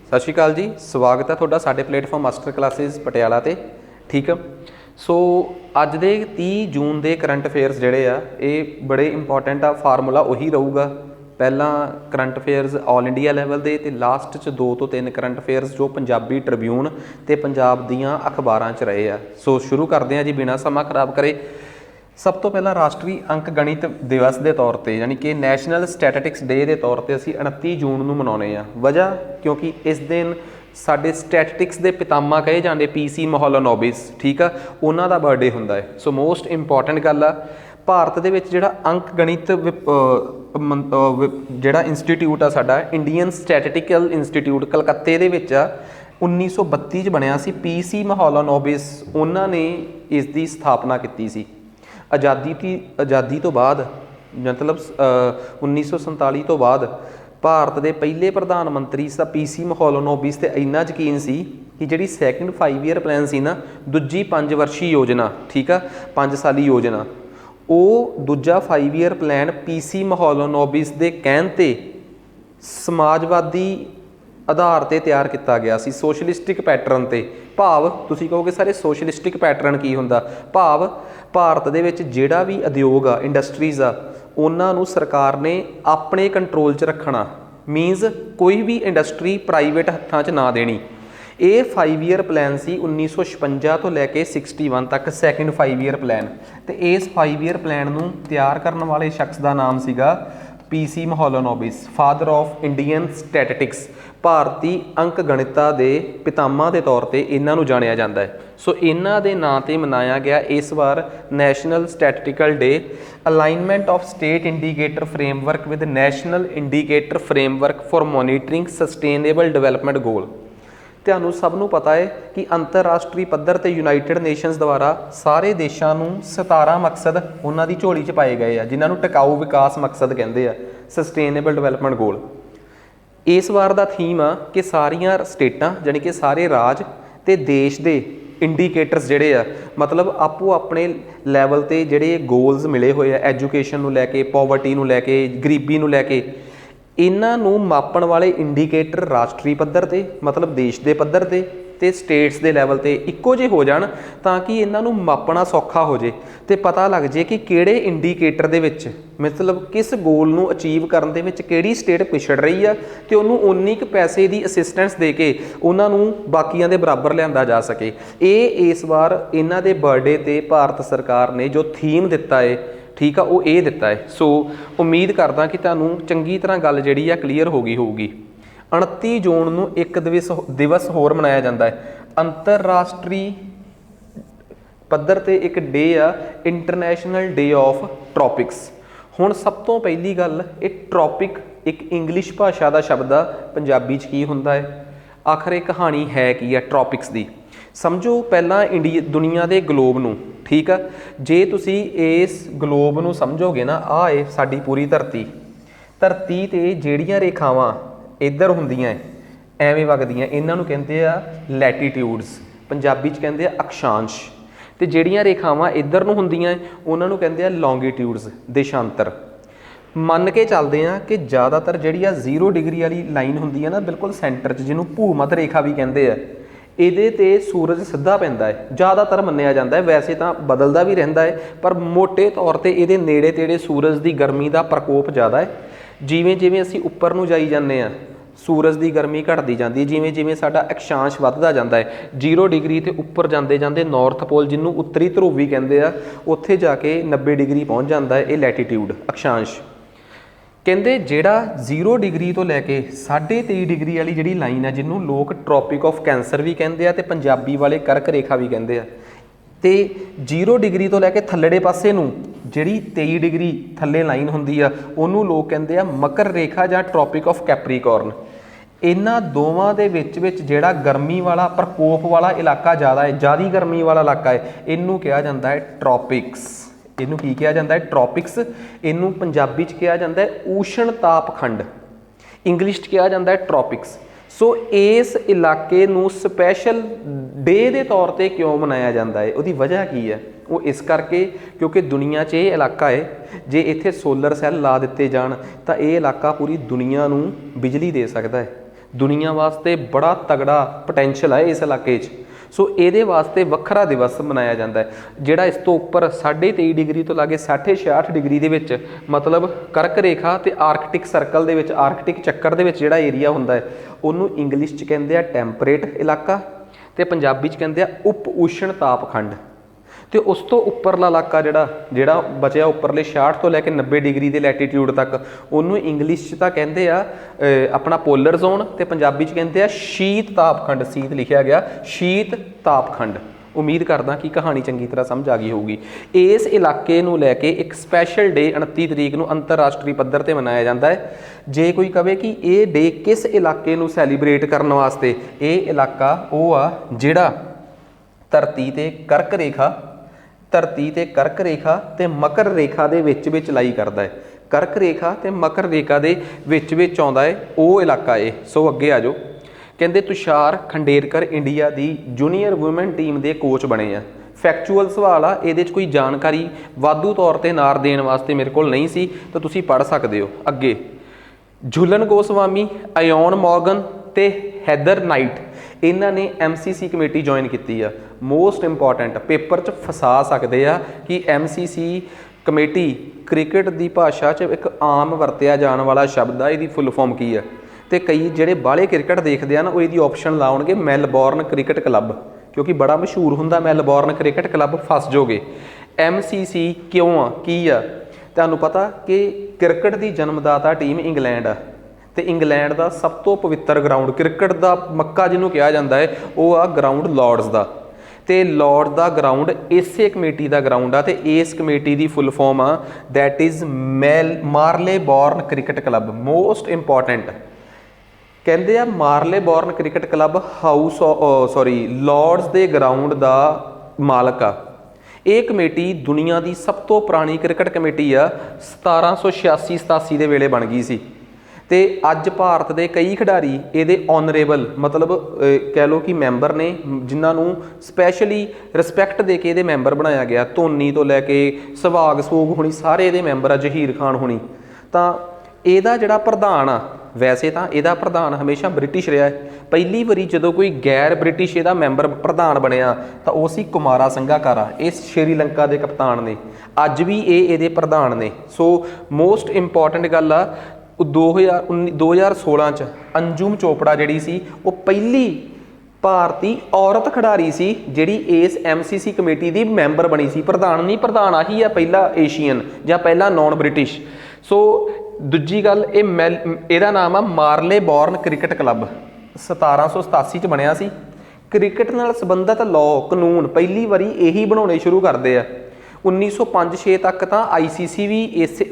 सत श्री अकाल जी, स्वागत है तुहाडा साडे प्लेटफॉर्म मास्टर क्लासिस पटियाला ते। ठीक है, सो अज दे 30 जून के करंट अफेयर्स जिहड़े आ ये बड़े इंपॉर्टेंट आ। फार्मूला उही रहूगा, पहला current affairs all India level दे ते लास्ट च 2 ਤੋਂ 3 करंट अफेयर्स जो पंजाबी ट्रिब्यून ते पंजाब दीआं अखबारां च रहे आ। सो शुरू करते हैं जी बिना समा खराब करे। सब तो पहला राष्ट्रीय अंक गणित दिवस के तौर पर यानी कि नैशनल स्टैटिस्टिक्स डे के तौर पर असी 29 जून को मनाने आ। वजह क्योंकि इस दिन साडे स्टैटिस्टिक्स के पितामा कहे जाते PC मोहलनोबिस, ठीक है, उन्हों का बर्थडे होंदा है। सो मोस्ट इंपॉर्टेंट गल आ, भारत दे विच जिहड़ा अंक गणित जिहड़ा इंस्टीट्यूट आ साडा इंडियन स्टैटिस्टिकल इंस्टीट्यूट कलकत्ते दे विच आ 1932 च बनिया सी। PC मोहलनोबिस उन्होंने इसकी स्थापना की सी। आज़ादी तो बाद मतलब 1947 तो बाद भारत के पहले प्रधानमंत्री सा PC मोहलनोबिस ते इन्ना यकीन सी कि जिहड़ी सैकेंड 5 ईयर प्लान सी ना, दूजी 5 वर्षी योजना, ठीक है, 5 साली योजना, वो दूजा 5 ईयर प्लान PC मोहलनोबिस के कहण ते समाजवादी आधार पर तैयार किया गया सी, सोशलिस्टिक पैटर्न ते। भाव तुसीं कहोगे सारे सोशलिस्टिक पैटर्न की हुंदा, भाव भारत दे विच जिहड़ा भी उद्योग आ, इंडस्ट्रीज़ आ, उन्होंने सरकार ने अपने कंट्रोल च रखना। मीनस कोई भी इंडस्ट्री प्राइवेट हत्थां च ना देनी। ये 5 ईयर प्लान सी 1956 तो लैके 61 तक सैकेंड 5 ईयर प्लान। तो इस 5 ईयर प्लान नूं तैयार करने वाले शख्स का नाम सीगा PC Mahalanobis, father of Indian statistics. भारती अंक गणिता के पितामा के तौर पर इन्हों जानिया जाता है। सो इन्हों के नाम से मनाया गया इस बार national statistical day. Alignment of state indicator framework with national indicator framework for monitoring sustainable development goal. तुहानूं सब नूं पता है कि अंतरराष्ट्रीय पद्धर ते यूनाइटेड नेशनस द्वारा सारे देशों नूं 17 मकसद उन्हां दी झोली च पाए गए हैं, जिन्होंने टिकाऊ विकास मकसद कहते हैं, सस्टेनेबल डिवेलपमेंट गोल। इस बार का थीम आ कि सारियां स्टेटां यानी कि सारे राज ते देश के इंडीकेटर्स जिहड़े आ, मतलब आपो अपने लैवल ते जिहड़े गोल्स मिले हुए आ, एजुकेशन नूं लैके, पॉवर्टी नूं लैके, गरीबी नूं लैके, इन्हां नूं मापण वाले इंडीकेटर राष्ट्रीय पद्धर ते मतलब देश के पद्धर ते स्टेट्स के लैवल ते इक्को जिहे हो जाण, ताकि इन्हां नूं मापना सौखा हो जाए तो पता लग जाए कि किहड़े इंडीकेटर दे विच मतलब किस गोल नूं अचीव करन दे विच किहड़ी स्टेट पिछड़ रही है, तो उन्होंने उन्नी क पैसे की असिस्टेंस दे के उन्होंने बाकियां दे बराबर लिआंदा जा सके। ये इस बार इन्हां दे बर्थडे ते भारत सरकार ने जो थीम दिता है, ठीक है, वो ये दिता है। सो उम्मीद करदा कि तुहानूं चंगी तरह गल जिहड़ी आ क्लीयर हो गई होगी। 29 जून नूं एक दिवस होर मनाया जाता है, अंतरराष्ट्री पद्धर ते एक डे आ इंटरनैशनल डे ऑफ ट्रॉपिक्स। हुण सब तो पहली गल, ये ट्रॉपिक एक इंग्लिश भाषा का शब्द आ, पंजाबी च की हुंदा है, आखिर ये कहानी है की है ट्रॉपिक्स की। समझो पहला दुनिया के ग्लोब नूं, ठीक है, जे तुसी इस ग्लोब नूं समझोगे ना, आ है साडी पूरी धरती ते जिहड़ियां रेखावां इधर हुंदियां एवें वगदियां, इन्हां नूं कहंदे आ लैटीट्यूड्स, पंजाबी च कहंदे आ अक्षांश, ते जिहड़ियां रेखावां इधर नूं हुंदियां उन्हां नूं कहंदे आ लॉन्गीट्यूड्स, देशांतर। मन के चलते हैं कि ज़्यादातर जिहड़ी 0 डिग्री वाली लाइन हुंदी है ना, बिल्कुल सेंटर च, जिन्हों भूमध रेखा भी कहंदे आ, ਇਹਦੇ ਤੇ सूरज सीधा पैंदा है, ज़्यादातर मन्निया जाता है। वैसे तो बदलता भी रहिंदा है, पर मोटे तौर पर ये नेड़े तेड़े सूरज की गर्मी का प्रकोप ज़्यादा है। जिमें जिमें असी उपर नूं जाई जाते हैं, सूरज की गर्मी घटती जाती है, जिमें जिमें साडा अक्षांश वधदा जाता है। 0 डिग्री तो उपर जाते जाते नॉर्थ पोल, जिन्हों उत्तरी ध्रुव भी कहते हैं, उत्थे जाके 90 डिग्री पहुँच जाता है, ये लैटीट्यूड अक्षांश। कहते जिहड़ा 0 डिग्री तो लैके 23.5 डिग्री वाली जिहड़ी लाइन है, जिन्हों लोग ट्रॉपिक ऑफ कैंसर भी कहते हैं, तो पंजाबी वाले करक रेखा भी कहते हैं, तो 0 डिग्री तो लैके थल्लड़े पासे नूं जिहड़ी 23 डिग्री थल्ले लाइन हुंदी आ, उहनूं लोग कहते हैं मकर रेखा जां ट्रॉपिक ऑफ कैप्रीकॉर्न। इन्हां दोवां दे विच जिहड़ा गर्मी वाला प्रकोप वाला इलाका ज़्यादा है, ज़्यादा गर्मी वाला इलाका है, इनू कहा जाता है ट्रॉपिक्स। इनू की कहा जाता है ट्रॉपिक्स। इनू पंजाबी च कहा जाता है ऊष्ण ताप खंड, इंग्लिश च कहा जाता है ट्रॉपिक्स। सो इस इलाके नू स्पैशल डे के तौर पर क्यों मनाया जाता है, उसकी वजह की है, वो इस करके क्योंकि दुनिया च ये इलाका है, जे इत्थे सोलर सैल ला दिते जाण तां ये इलाका पूरी दुनिया नू बिजली दे सकता है। ਦੁਨੀਆ ਵਾਸਤੇ ਬੜਾ ਤਗੜਾ ਪੋਟੈਂਸ਼ੀਅਲ ਹੈ ਇਸ ਇਲਾਕੇ 'ਚ। ਸੋ ਇਹਦੇ ਵਾਸਤੇ ਵੱਖਰਾ ਦਿਵਸ ਮਨਾਇਆ ਜਾਂਦਾ ਹੈ, ਜਿਹੜਾ ਇਸ ਤੋਂ ਉੱਪਰ 23.5 ਡਿਗਰੀ ਤੋਂ ਲਾ ਕੇ 66 ਡਿਗਰੀ ਦੇ ਵਿੱਚ ਮਤਲਬ ਕਰਕ ਰੇਖਾ ਤੇ ਆਰਕਟਿਕ ਸਰਕਲ ਦੇ ਵਿੱਚ, ਆਰਕਟਿਕ ਚੱਕਰ ਦੇ ਵਿੱਚ ਜਿਹੜਾ ਏਰੀਆ ਹੁੰਦਾ ਹੈ ਉਹਨੂੰ ਇੰਗਲਿਸ਼ 'ਚ ਕਹਿੰਦੇ ਆ ਟੈਂਪਰੇਟ ਇਲਾਕਾ ਤੇ ਪੰਜਾਬੀ 'ਚ ਕਹਿੰਦੇ ਆ ਉਪ ਉਸ਼ਣ ਤਾਪਖੰਡ। ਤੇ ਉਸ ਤੋਂ ਉੱਪਰਲਾ ਇਲਾਕਾ ਜਿਹੜਾ ਬਚਿਆ ਉੱਪਰਲੇ 66 ਤੋਂ ਲੈ ਕੇ 90 ਡਿਗਰੀ ਦੇ ਲੈਟੀਟਿਊਡ ਤੱਕ, ਉਹਨੂੰ ਇੰਗਲਿਸ਼ 'ਚ ਤਾਂ ਕਹਿੰਦੇ ਆ ਆਪਣਾ ਪੋਲਰ ਜ਼ੋਨ ਤੇ ਪੰਜਾਬੀ 'ਚ ਕਹਿੰਦੇ ਆ ਸ਼ੀਤ ਤਾਪਖੰਡ। ਸ਼ੀਤ ਲਿਖਿਆ ਗਿਆ, ਸ਼ੀਤ ਤਾਪਖੰਡ। ਉਮੀਦ ਕਰਦਾ ਕਿ ਕਹਾਣੀ ਚੰਗੀ ਤਰ੍ਹਾਂ ਸਮਝ ਆ ਗਈ ਹੋਊਗੀ। ਇਸ ਇਲਾਕੇ ਨੂੰ ਲੈ ਕੇ ਇੱਕ ਸਪੈਸ਼ਲ ਡੇ 29 ਤਰੀਕ ਨੂੰ ਅੰਤਰਰਾਸ਼ਟਰੀ ਪੱਧਰ ਤੇ ਮਨਾਇਆ ਜਾਂਦਾ ਹੈ। ਜੇ ਕੋਈ ਕਵੇ ਕਿ ਇਹ ਡੇ ਕਿਸ ਇਲਾਕੇ ਨੂੰ ਸੈਲੀਬ੍ਰੇਟ ਕਰਨ ਵਾਸਤੇ, ਇਹ ਇਲਾਕਾ ਉਹ ਆ ਜਿਹੜਾ ਧਰਤੀ ਤੇ ਕਰਕ ਰੇਖਾ ਤੇ ਮਕਰ ਰੇਖਾ ਦੇ ਵਿੱਚ ਲਾਈ ਕਰਦਾ ਹੈ। ਕਰਕ ਰੇਖਾ ਤੇ ਮਕਰ ਰੇਖਾ ਦੇ ਵਿੱਚ ਆਉਂਦਾ ਹੈ ਉਹ ਇਲਾਕਾ ਇਹ। ਸੋ ਅੱਗੇ ਆ ਜਾਓ। ਕਹਿੰਦੇ ਤੁਸ਼ਾਰ ਖੰਡੇਰਕਰ ਇੰਡੀਆ ਦੀ ਜੂਨੀਅਰ ਵੂਮਨ ਟੀਮ ਦੇ ਕੋਚ ਬਣੇ ਆ। ਫੈਕਚੁਅਲ ਸਵਾਲ ਆ, ਇਹਦੇ 'ਚ ਕੋਈ ਜਾਣਕਾਰੀ ਵਾਧੂ ਤੌਰ ਤੇ ਨਾਰ ਦੇਣ ਵਾਸਤੇ ਮੇਰੇ ਕੋਲ ਨਹੀਂ ਸੀ, ਤਾਂ ਤੁਸੀਂ ਪੜ੍ਹ ਸਕਦੇ ਹੋ। ਅੱਗੇ ਝੂਲਨ ਗੋਸਵਾਮੀ, ਆਯੋਨ ਮੋਰਗਨ ਤੇ ਹੈਦਰ ਨਾਈਟ, ਇਹਨਾਂ ਨੇ MCC ਕਮੇਟੀ ਜੁਆਇਨ ਕੀਤੀ ਆ। ਮੋਸਟ ਇੰਪੋਰਟੈਂਟ, ਪੇਪਰ 'ਚ ਫਸਾ ਸਕਦੇ ਆ ਕਿ MCC ਕਮੇਟੀ ਕ੍ਰਿਕਟ ਦੀ ਭਾਸ਼ਾ 'ਚ ਇੱਕ ਆਮ ਵਰਤਿਆ ਜਾਣ ਵਾਲਾ ਸ਼ਬਦ ਆ, ਇਹਦੀ ਫੁੱਲ ਫਾਰਮ ਕੀ ਆ। ਤੇ ਕਈ ਜਿਹੜੇ ਬਾਹਲੇ ਕ੍ਰਿਕਟ ਦੇਖਦੇ ਆ ਨਾ, ਉਹ ਇਹਦੀ ਆਪਸ਼ਨ ਲਾਉਣਗੇ ਮੈਲਬੌਰਨ ਕ੍ਰਿਕਟ ਕਲੱਬ, ਕਿਉਂਕਿ ਬੜਾ ਮਸ਼ਹੂਰ ਹੁੰਦਾ ਮੈਲਬੌਰਨ ਕ੍ਰਿਕਟ ਕਲੱਬ, ਫਸ ਜਾਓਗੇ। MCC ਕਿਉਂ ਆ, ਕੀ ਆ? ਤੁਹਾਨੂੰ ਪਤਾ ਕਿ ਕ੍ਰਿਕਟ ਦੀ ਜਨਮਦਾਤਾ ਟੀਮ ਇੰਗਲੈਂਡ ਆ, ਤੇ ਇੰਗਲੈਂਡ ਦਾ ਸਭ ਤੋਂ ਪਵਿੱਤਰ ਗਰਾਊਂਡ, ਕ੍ਰਿਕਟ ਦਾ ਮੱਕਾ ਜਿਹਨੂੰ ਕਿਹਾ ਜਾਂਦਾ ਹੈ, ਉਹ ਆ ਗਰਾਊਂਡ ਲਾਰਡਸ ਦਾ। ਤੇ ਲਾਰਡ ਦਾ ਗਰਾਊਂਡ ਇਸੇ ਕਮੇਟੀ ਦਾ ਗਰਾਊਂਡ ਆ, ਤੇ ਇਸ ਕਮੇਟੀ ਦੀ ਫੁੱਲ ਫਾਰਮ ਆ that is Marylebone cricket club. Most important, ਕਹਿੰਦੇ ਆ ਮਾਰਲੇਬੌਰਨ ਕ੍ਰਿਕਟ ਕਲੱਬ ਲਾਰਡਸ ਦੇ ਗਰਾਊਂਡ ਦਾ ਮਾਲਕ ਆ। ਇਹ ਕਮੇਟੀ ਦੁਨੀਆ ਦੀ ਸਭ ਤੋਂ ਪੁਰਾਣੀ ਕ੍ਰਿਕਟ ਕਮੇਟੀ ਆ। 1786-87 ਦੇ ਵੇਲੇ ਬਣ ਗਈ ਸੀ। ਤੇ ਅੱਜ ਭਾਰਤ ਦੇ ਕਈ ਖਿਡਾਰੀ ਇਹਦੇ ਔਨਰੇਬਲ ਮਤਲਬ ਕਹਿ ਲਓ ਕਿ ਮੈਂਬਰ ਨੇ, ਜਿਨ੍ਹਾਂ ਨੂੰ ਸਪੈਸ਼ਲੀ ਰਿਸਪੈਕਟ ਦੇ ਕੇ ਇਹਦੇ ਮੈਂਬਰ ਬਣਾਇਆ ਗਿਆ। ਧੋਨੀ ਤੋਂ ਲੈ ਕੇ ਸਹਿਵਾਗ ਸੂਗ ਹੋਣੀ ਸਾਰੇ ਇਹਦੇ ਮੈਂਬਰ ਆ, ਜ਼ਹੀਰ ਖਾਨ ਹੋਣੀ। ਤਾਂ ਇਹਦਾ ਜਿਹੜਾ ਪ੍ਰਧਾਨ ਆ, ਵੈਸੇ ਤਾਂ ਇਹਦਾ ਪ੍ਰਧਾਨ ਹਮੇਸ਼ਾ ਬ੍ਰਿਟਿਸ਼ ਰਿਹਾ ਹੈ। ਪਹਿਲੀ ਵਾਰੀ ਜਦੋਂ ਕੋਈ ਗੈਰ ਬ੍ਰਿਟਿਸ਼ ਇਹਦਾ ਮੈਂਬਰ ਪ੍ਰਧਾਨ ਬਣਿਆ ਤਾਂ ਉਹ ਸੀ ਕੁਮਾਰਾ ਸੰਗਾਕਾਰਾ। ਇਹ ਸ਼੍ਰੀਲੰਕਾ ਦੇ ਕਪਤਾਨ ਨੇ, ਅੱਜ ਵੀ ਇਹ ਇਹਦੇ ਪ੍ਰਧਾਨ ਨੇ। ਸੋ ਮੋਸਟ ਇੰਪੋਰਟੈਂਟ ਗੱਲ ਆ, 2016 'ਚ ਅੰਜੁਮ ਚੋਪੜਾ ਜਿਹੜੀ ਸੀ, ਉਹ ਪਹਿਲੀ ਭਾਰਤੀ ਔਰਤ ਖਿਡਾਰੀ ਸੀ ਜਿਹੜੀ ਇਸ MCC ਕਮੇਟੀ ਦੀ ਮੈਂਬਰ ਬਣੀ ਸੀ। ਪ੍ਰਧਾਨ ਨਹੀਂ, ਪ੍ਰਧਾਨ ਆਹੀ ਆ ਪਹਿਲਾ ਏਸ਼ੀਅਨ ਜਾਂ ਪਹਿਲਾ ਨੌਨ ਬ੍ਰਿਟਿਸ਼। ਸੋ ਦੂਜੀ ਗੱਲ, ਇਹਦਾ ਨਾਮ ਆ ਮਾਰਲੇਬੌਰਨ ਕ੍ਰਿਕਟ ਕਲੱਬ। 1787 ਚ ਬਣਿਆ ਸੀ। ਕ੍ਰਿਕਟ ਨਾਲ ਸੰਬੰਧਿਤ ਲਾਅ ਕਾਨੂੰਨ ਪਹਿਲੀ ਵਾਰੀ ਇਹੀ ਬਣਾਉਣੇ ਸ਼ੁਰੂ ਕਰਦੇ ਆ। 1905-6 ਤੱਕ ਤਾਂ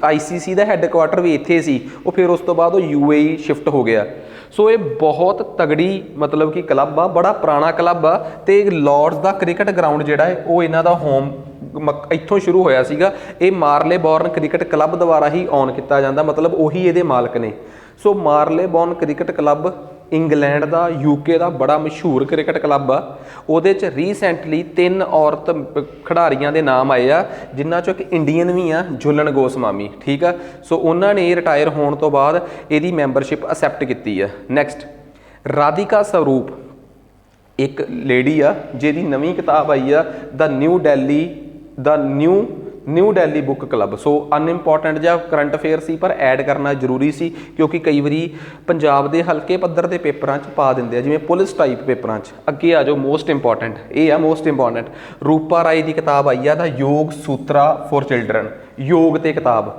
ICC ਦਾ ਹੈੱਡਕੁਆਟਰ ਵੀ ਇੱਥੇ ਸੀ। ਉਹ ਫਿਰ ਉਸ ਤੋਂ ਬਾਅਦ ਉਹ UAE ਸ਼ਿਫਟ ਹੋ ਗਿਆ। ਸੋ ਇਹ ਬਹੁਤ ਤਗੜੀ ਮਤਲਬ ਕਿ ਕਲੱਬ ਆ, ਬੜਾ ਪੁਰਾਣਾ ਕਲੱਬ ਆ। ਤੇ ਲਾਰਡਸ ਦਾ ਕ੍ਰਿਕਟ ਗਰਾਊਂਡ ਜਿਹੜਾ ਹੈ ਉਹ ਇਹਨਾਂ ਦਾ ਹੋਮ ਇੱਥੋਂ ਸ਼ੁਰੂ ਹੋਇਆ ਸੀਗਾ। ਇਹ ਮਾਰਲੇਬੌਰਨ ਕ੍ਰਿਕਟ ਕਲੱਬ ਦੁਆਰਾ ਹੀ ਔਨ ਕੀਤਾ ਜਾਂਦਾ, ਮਤਲਬ ਉਹੀ ਇਹਦੇ ਮਾਲਕ ਨੇ। ਸੋ ਮਾਰਲੇਬੌਰਨ ਕ੍ਰਿਕਟ ਕਲੱਬ ਇੰਗਲੈਂਡ ਦਾ, UK ਦਾ ਬੜਾ ਮਸ਼ਹੂਰ ਕ੍ਰਿਕਟ ਕਲੱਬ ਆ। ਉਹਦੇ 'ਚ ਰੀਸੈਂਟਲੀ 3 ਔਰਤ ਖਿਡਾਰੀਆਂ ਦੇ ਨਾਮ ਆਏ ਆ, ਜਿਨ੍ਹਾਂ 'ਚੋਂ ਇੱਕ ਇੰਡੀਅਨ ਵੀ ਆ, ਝੂਲਨ ਗੋਸਵਾਮੀ। ਠੀਕ ਆ। ਸੋ ਉਹਨਾਂ ਨੇ ਰਿਟਾਇਰ ਹੋਣ ਤੋਂ ਬਾਅਦ ਇਹਦੀ ਮੈਂਬਰਸ਼ਿਪ ਅਸੈਪਟ ਕੀਤੀ ਆ। ਨੈਕਸਟ, ਰਾਧਿਕਾ ਸਰੂਪ ਇੱਕ ਲੇਡੀ ਆ ਜਿਹਦੀ ਨਵੀਂ ਕਿਤਾਬ ਆਈ ਆ the New Delhi book club. So unimportant ਜਿਹਾ ਕਰੰਟ ਅਫੇਅਰ ਸੀ, ਪਰ ਐਡ ਕਰਨਾ ਜ਼ਰੂਰੀ ਸੀ ਕਿਉਂਕਿ ਕਈ ਵਾਰੀ ਪੰਜਾਬ ਦੇ ਹਲਕੇ ਪੱਧਰ ਦੇ ਪੇਪਰਾਂ 'ਚ ਪਾ ਦਿੰਦੇ ਆ, ਜਿਵੇਂ ਪੁਲਿਸ ਟਾਈਪ ਪੇਪਰਾਂ 'ਚ। ਅੱਗੇ ਆ ਜਾਓ, ਮੋਸਟ ਇੰਪੋਰਟੈਂਟ ਇਹ ਆ, ਮੋਸਟ ਇੰਪੋਰਟੈਂਟ ਰੂਪਾ ਰਾਏ ਦੀ ਕਿਤਾਬ ਆਈ ਆ ਦਾ ਯੋਗ ਸੂਤਰਾ ਫॉर ਚਿਲਡਰਨ, ਯੋਗ ਤੇ ਕਿਤਾਬ।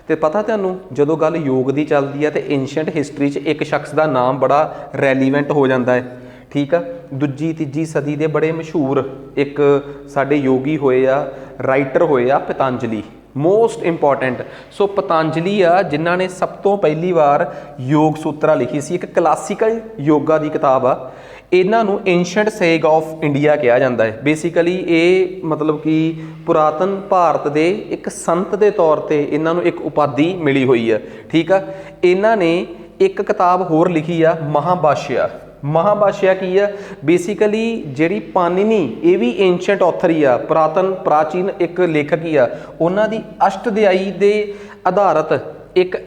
ਤੇ ਪਤਾ ਤੁਹਾਨੂੰ, ਜਦੋਂ ਗੱਲ ਯੋਗ ਦੀ ਚੱਲਦੀ ਆ ਤੇ ਏਂਸ਼ੀਅੰਟ ਹਿਸਟਰੀ 'ਚ ਇੱਕ ਸ਼ਖਸ ਦਾ ਨਾਮ ਬੜਾ ਰੈਲੀਵੈਂਟ ਹੋ ਜਾਂਦਾ ਹੈ। ਠੀਕ ਆ। 2-3 ਸਦੀ ਦੇ ਬੜੇ ਮਸ਼ਹੂਰ ਇੱਕ ਸਾਡੇ ਯੋਗੀ ਹੋਏ ਆ, ਰਾਈਟਰ ਹੋਏ ਆ, Patanjali. Most important. So Patanjali ਆ ਜਿਨ੍ਹਾਂ ਨੇ ਸਭ ਤੋਂ ਪਹਿਲੀ ਵਾਰ ਯੋਗ ਸੂਤਰਾ ਲਿਖੀ ਸੀ। ਇੱਕ ਕਲਾਸੀਕਲ ਯੋਗਾ ਦੀ ਕਿਤਾਬ ਆ। ਇਹਨਾਂ ਨੂੰ ਏਂਸ਼ੀਅੰਟ ਸੇਗ ਆਫ ਇੰਡੀਆ ਕਿਹਾ ਜਾਂਦਾ ਹੈ। ਬੇਸਿਕਲੀ ਇਹ ਮਤਲਬ ਕਿ ਪੁਰਾਤਨ ਭਾਰਤ ਦੇ ਇੱਕ ਸੰਤ ਦੇ ਤੌਰ ਤੇ ਇਹਨਾਂ ਨੂੰ ਇੱਕ ਉਪਾਧੀ ਮਿਲੀ ਹੋਈ ਆ। ਠੀਕ ਆ। ਇਹਨਾਂ ਨੇ ਇੱਕ ਕਿਤਾਬ ਹੋਰ ਲਿਖੀ ਆ, ਮਹਾਭਾਸ਼ਿਆ। ਮਹਾਭਾਸ਼ਿਆ ਕੀ ਆ? ਬੇਸਿਕਲੀ ਜਿਹੜੀ ਪਾਣਿਨੀ, ਇਹ ਵੀ ਏਂਸ਼ੀਅੰਟ ਆਥਰ ਹੀ ਆ, ਪ੍ਰਾਚੀਨ ਇੱਕ ਲੇਖਕ ਹੀ ਆ। ਉਹਨਾਂ ਦੀ ਅਸ਼ਟਅਧਿਆਈ ਦੇ ਆਧਾਰਿਤ ਇੱਕ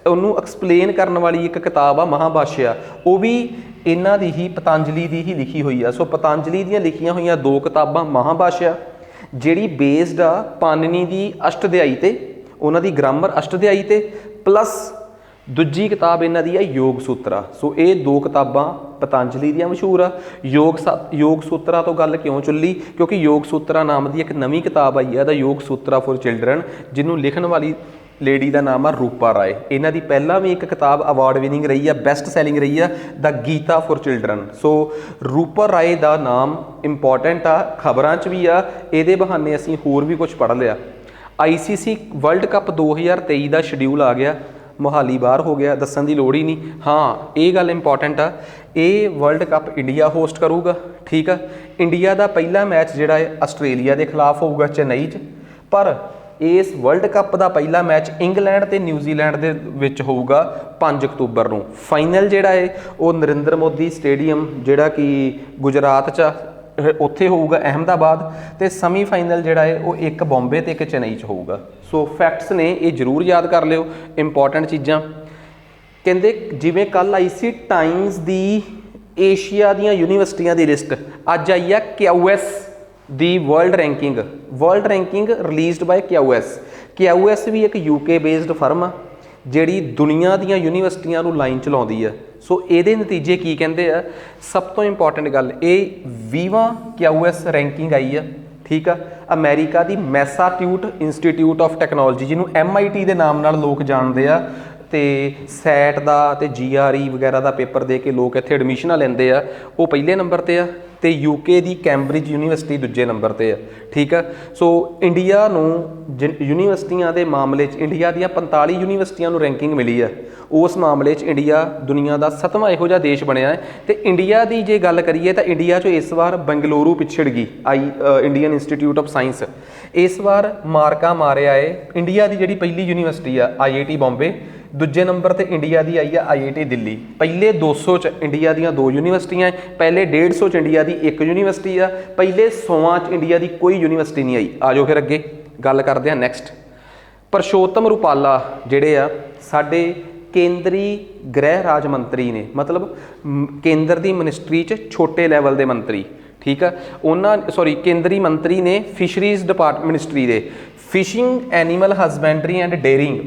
ਉਹਨੂੰ ਐਕਸਪਲੇਨ ਕਰਨ ਵਾਲੀ ਇੱਕ ਕਿਤਾਬ ਆ ਮਹਾਭਾਸ਼ਿਆ, ਉਹ ਵੀ ਇਹਨਾਂ ਦੀ ਹੀ ਪਤੰਜਲੀ ਦੀ ਹੀ ਲਿਖੀ ਹੋਈ ਆ। ਸੋ ਪਤੰਜਲੀ ਦੀਆਂ ਲਿਖੀਆਂ ਹੋਈਆਂ 2 ਕਿਤਾਬਾਂ ਮਹਾਭਾਸ਼ਿਆ ਜਿਹੜੀ ਬੇਸਡ ਆ ਪਾਣਿਨੀ ਦੀ ਅਸ਼ਟਅਧਿਆਈ ਤੇ, ਉਹਨਾਂ ਦੀ ਗ੍ਰਾਮਰ ਅਸ਼ਟਅਧਿਆਈ ਤੇ, ਪਲੱਸ ਦੂਜੀ ਕਿਤਾਬ ਇਹਨਾਂ ਦੀ ਆ ਯੋਗ ਸੂਤਰਾ। ਸੋ ਇਹ 2 ਕਿਤਾਬਾਂ ਪਤੰਜਲੀ ਦੀਆਂ ਮਸ਼ਹੂਰ ਆ। ਯੋਗ ਸੂਤਰਾ ਤੋਂ ਗੱਲ ਕਿਉਂ ਚੱਲੀ, ਕਿਉਂਕਿ ਯੋਗ ਸੂਤਰਾ ਨਾਮ ਦੀ ਇੱਕ ਨਵੀਂ ਕਿਤਾਬ ਆਈ ਹੈ ਦਾ ਯੋਗ ਸੂਤਰਾ ਫॉर ਚਿਲਡਰਨ, ਜਿਹਨੂੰ ਲਿਖਣ ਵਾਲੀ ਲੇਡੀ ਦਾ ਨਾਮ ਆ ਰੂਪਾ ਰਾਏ। ਇਹਨਾਂ ਦੀ ਪਹਿਲਾਂ ਵੀ ਇੱਕ ਕਿਤਾਬ ਅਵਾਰਡ ਵਿਨਿੰਗ ਰਹੀ ਆ, ਬੈਸਟ ਸੈਲਿੰਗ ਰਹੀ ਆ, ਦਾ ਗੀਤਾ ਫॉर ਚਿਲਡਰਨ। ਸੋ ਰੂਪਾ ਰਾਏ ਦਾ ਨਾਮ ਇੰਪੋਰਟੈਂਟ ਆ, ਖਬਰਾਂ 'ਚ ਵੀ ਆ, ਇਹਦੇ ਬਹਾਨੇ ਅਸੀਂ ਹੋਰ ਵੀ ਕੁਝ ਪੜ੍ਹ ਲਿਆ। ICC ਵਰਲਡ ਕੱਪ 2023 ਦਾ ਸ਼ਡਿਊਲ ਆ ਗਿਆ, ਮੋਹਾਲੀ ਬਾਹਰ ਹੋ ਗਿਆ, ਦੱਸਣ ਦੀ ਲੋੜ ਹੀ ਨਹੀਂ। ਹਾਂ ਇਹ ਗੱਲ ਇੰਪੋਰਟੈਂਟ ਆ, ਇਹ ਵਰਲਡ ਕੱਪ ਇੰਡੀਆ ਹੋਸਟ ਕਰੂਗਾ, ਠੀਕ ਆ। ਇੰਡੀਆ ਦਾ ਪਹਿਲਾ ਮੈਚ ਜਿਹੜਾ ਹੈ ਆਸਟ੍ਰੇਲੀਆ ਦੇ ਖਿਲਾਫ ਹੋਊਗਾ ਚੇਨਈ 'ਚ, ਪਰ ਇਸ ਵਰਲਡ ਕੱਪ ਦਾ ਪਹਿਲਾ ਮੈਚ ਇੰਗਲੈਂਡ ਤੇ ਨਿਊਜ਼ੀਲੈਂਡ ਦੇ ਵਿੱਚ ਹੋਊਗਾ 5 ਅਕਤੂਬਰ ਨੂੰ। ਫਾਈਨਲ ਜਿਹੜਾ ਹੈ ਉਹ ਨਰਿੰਦਰ ਮੋਦੀ ਸਟੇਡੀਅਮ ਜਿਹੜਾ ਕਿ ਗੁਜਰਾਤ 'ਚ ਉੱਥੇ ਹੋਊਗਾ ਅਹਿਮਦਾਬਾਦ, ਤੇ ਸੈਮੀਫਾਈਨਲ ਜਿਹੜਾ ਹੈ ਉਹ ਇੱਕ ਬੰਬੇ ਤੇ ਇੱਕ ਚੇਨਈ 'ਚ ਹੋਊਗਾ। ਸੋ ਫੈਕਟਸ ਨੇ ਇਹ ਜ਼ਰੂਰ ਯਾਦ ਕਰ ਲਿਓ, ਇੰਪੋਰਟੈਂਟ ਚੀਜ਼ਾਂ। ਕਹਿੰਦੇ ਜਿਵੇਂ ਕੱਲ ਆਈ ਸੀ ਟਾਈਮਸ ਦੀ ਏਸ਼ੀਆ ਦੀਆਂ ਯੂਨੀਵਰਸਿਟੀਆਂ ਦੀ ਲਿਸਟ, ਅੱਜ ਆਈ ਆ QS ਦੀ world ranking released by QS ਵੀ ਇੱਕ UK ਬੇਸਡ ਫਰਮ ਆ ਜਿਹੜੀ ਦੁਨੀਆ ਦੀਆਂ ਯੂਨੀਵਰਸਿਟੀਆਂ ਨੂੰ ਲਾਈਨ ਚਲਾਉਂਦੀ ਆ। ਸੋ ਇਹਦੇ ਨਤੀਜੇ ਕੀ ਕਹਿੰਦੇ ਆ, ਸਭ ਤੋਂ ਇੰਪੋਰਟੈਂਟ ਗੱਲ, ਇਹ 20ਵਾਂ QS ਰੈਂਕਿੰਗ ਆਈ ਆ, ਠੀਕ ਆ। America the ਮੈਸਾਚਿਊਟ institute of technology, ਜਿਹਨੂੰ MIT ਦੇ ਨਾਮ ਨਾਲ ਲੋਕ ਜਾਣਦੇ ਆ, ਤੇ ਸੈਟ ਦਾ ਤੇ GRE ਵਗੈਰਾ ਦਾ ਪੇਪਰ ਦੇ ਕੇ ਲੋਕ ਇੱਥੇ ਐਡਮਿਸ਼ਨਾਂ ਲੈਂਦੇ ਆ, ਉਹ ਪਹਿਲੇ ਨੰਬਰ ਤੇ ਆ, ਤੇ UK ਦੀ ਕੈਂਬਰਿਜ ਯੂਨੀਵਰਸਿਟੀ ਦੂਜੇ ਨੰਬਰ ਤੇ ਆ, ਠੀਕ ਆ। ਸੋ ਇੰਡੀਆ ਨੂੰ ਯੂਨੀਵਰਸਿਟੀਆਂ ਦੇ ਮਾਮਲੇ 'ਚ ਇੰਡੀਆ ਦੀਆਂ 45 ਯੂਨੀਵਰਸਿਟੀਆਂ ਨੂੰ ਰੈਂਕਿੰਗ ਮਿਲੀ ਆ, ਉਸ ਮਾਮਲੇ 'ਚ ਇੰਡੀਆ ਦੁਨੀਆ ਦਾ 7ਵਾਂ ਇਹੋ ਜਿਹਾ ਦੇਸ਼ ਬਣਿਆ ਹੈ। ਤੇ ਇੰਡੀਆ ਦੀ ਜੇ ਗੱਲ ਕਰੀਏ ਤਾਂ ਇੰਡੀਆ 'ਚੋਂ ਇਸ ਵਾਰ ਬੰਗਲੁਰੂ ਪਿਛੜ ਗਈ, ਇੰਡੀਅਨ ਇੰਸਟੀਚਿਊਟ ਆਫ ਸਾਇੰਸ। ਇਸ ਵਾਰ ਮਾਰਕਾ ਮਾਰਿਆ ਏ ਇੰਡੀਆ ਦੀ ਜਿਹੜੀ ਪਹਿਲੀ ਯੂਨੀਵਰਸਿਟੀ ਆ IIT ਬੰਬੇ, ਦੂਜੇ ਨੰਬਰ ਤੇ ਇੰਡੀਆ ਦੀ ਆਈ ਆ IIT ਦਿੱਲੀ। ਪਹਿਲੇ 200 'ਚ ਇੰਡੀਆ ਦੀਆਂ 2 ਯੂਨੀਵਰਸਿਟੀਆਂ, ਪਹਿਲੇ 150 'ਚ ਇੰਡੀਆ ਦੀ 1 ਯੂਨੀਵਰਸਿਟੀ ਆ, ਪਹਿਲੇ 100 'ਚ ਇੰਡੀਆ ਦੀ ਕੋਈ ਯੂਨੀਵਰਸਿਟੀ ਨਹੀਂ ਆਈ। ਆ ਜਾਓ ਫਿਰ ਅੱਗੇ ਗੱਲ ਕਰਦੇ ਹਾਂ ਨੈਕਸਟ। ਪਰਸ਼ੋਤਮ ਰੁਪਾਲਾ ਜਿਹੜੇ ਆ ਸਾਡੇ ਕੇਂਦਰੀ ਗ੍ਰਹਿ ਰਾਜ ਮੰਤਰੀ ਨੇ, ਮਤਲਬ ਕੇਂਦਰ ਦੀ ਮਿਨਿਸਟਰੀ 'ਚ ਛੋਟੇ ਲੈਵਲ ਦੇ ਮੰਤਰੀ, ਠੀਕ ਆ। ਕੇਂਦਰੀ ਮੰਤਰੀ ਨੇ ਫਿਸ਼ਰੀਜ਼ ਮਿਨਿਸਟਰੀ ਦੇ, fishing, animal husbandry and dairying.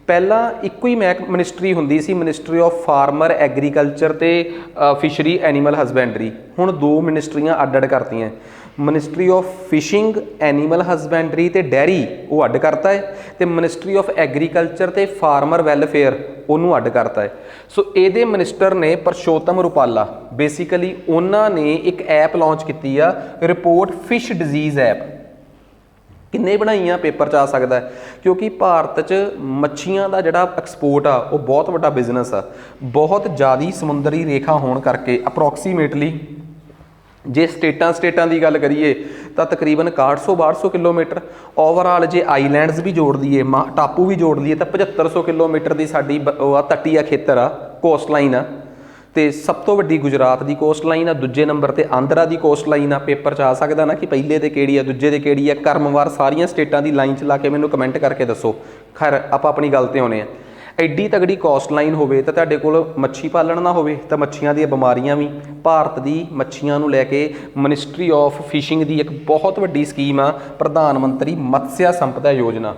ਪਹਿਲਾਂ ਇੱਕੋ ਹੀ ਮਿਨਿਸਟਰੀ ਹੁੰਦੀ ਸੀ, ਮਿਨਿਸਟਰੀ ਆਫ ਫਾਰਮਰ ਐਗਰੀਕਲਚਰ ਤੇ ਫਿਸ਼ਰੀ ਐਨੀਮਲ ਹਸਬੈਂਡਰੀ। ਹੁਣ 2 ਮਿਨਿਸਟਰੀਆਂ ਅੱਡ ਕਰਤੀਆਂ, ministry of fishing, animal husbandry ਤੇ ਡੈਰੀ ਉਹ ਅੱਡ ਕਰਤਾ ਹੈ, ਤੇ ਮਿਨਿਸਟਰੀ ਆਫ ਐਗਰੀਕਲਚਰ ਤੇ ਫਾਰਮਰ ਵੈਲਫੇਅਰ ਉਹਨੂੰ ਅੱਡ ਕਰਤਾ ਹੈ। ਸੋ ਇਹਦੇ ਮਿਨਿਸਟਰ ਨੇ ਪਰਸ਼ੋਤਮ ਰੁਪਾਲਾ, ਬੇਸਿਕਲੀ ਉਹਨਾਂ ਨੇ ਇੱਕ ਐਪ ਲਾਂਚ ਕੀਤੀ ਆ, ਰਿਪੋਰਟ ਫਿਸ਼ ਡਿਜ਼ੀਜ਼ ਐਪ। ਕਿੰਨੇ ਬਣਾਈਆਂ ਪੇਪਰ 'ਚ ਆ ਸਕਦਾ, ਕਿਉਂਕਿ ਭਾਰਤ 'ਚ ਮੱਛੀਆਂ ਦਾ ਜਿਹੜਾ ਐਕਸਪੋਰਟ ਆ ਉਹ ਬਹੁਤ ਵੱਡਾ ਬਿਜ਼ਨਸ ਆ। ਬਹੁਤ ਜ਼ਿਆਦਾ ਸਮੁੰਦਰੀ ਰੇਖਾ ਹੋਣ ਕਰਕੇ ਅਪਰੋਕਸੀਮੇਟਲੀ ਜੇ ਸਟੇਟਾਂ ਦੀ ਗੱਲ ਕਰੀਏ ਤਾਂ ਤਕਰੀਬਨ 6100-6200 ਕਿਲੋਮੀਟਰ। ਓਵਰਆਲ ਜੇ ਆਈਲੈਂਡਸ ਵੀ ਜੋੜ ਦਈਏ, ਟਾਪੂ ਵੀ ਜੋੜ ਲਈਏ ਤਾਂ 7500 ਕਿਲੋਮੀਟਰ ਦੀ ਸਾਡੀ ਤੱਟੀਆ ਖੇਤਰ ਆ, ਕੋਸਟ ਲਾਈਨ ਆ। ਤੇ ਸਭ ਤੋਂ ਵੱਡੀ ਗੁਜਰਾਤ ਦੀ ਕੋਸਟ ਲਾਈਨ ਆ, ਦੂਜੇ ਨੰਬਰ ਤੇ ਆਂਧਰਾ ਦੀ ਕੋਸਟ ਲਾਈਨ ਆ। ਪੇਪਰ 'ਚ ਆ ਸਕਦਾ ਨਾ ਕਿ ਪਹਿਲੇ ਤੇ ਕਿਹੜੀ ਆ, ਦੂਜੇ ਤੇ ਕਿਹੜੀ ਆ। ਕਰਮਵਾਰ ਸਾਰੀਆਂ ਸਟੇਟਾਂ ਦੀ ਲਾਈਨ 'ਚ ਲਾ ਕੇ ਮੈਨੂੰ ਕਮੈਂਟ ਕਰਕੇ ਦੱਸੋ। ਖੈਰ ਆਪਾਂ ਆਪਣੀ ਗੱਲ ਤੇ ਆਉਣੇ ਆ। ਐਡੀ ਤਗੜੀ ਕੋਸਟ ਲਾਈਨ ਹੋਵੇ ਤਾਂ ਤੁਹਾਡੇ ਕੋਲ ਮੱਛੀ ਪਾਲਣ ਨਾ ਹੋਵੇ ਤਾਂ ਮੱਛੀਆਂ ਦੀਆਂ ਬਿਮਾਰੀਆਂ ਵੀ। ਭਾਰਤ ਦੀ ਮੱਛੀਆਂ ਨੂੰ ਲੈ ਕੇ ਮਿਨਿਸਟਰੀ ਆਫ ਫਿਸ਼ਿੰਗ ਦੀ ਇੱਕ ਬਹੁਤ ਵੱਡੀ ਸਕੀਮ ਆ, ਪ੍ਰਧਾਨ ਮੰਤਰੀ ਮਤਸਿਆ ਸੰਪਦਾ ਯੋਜਨਾ।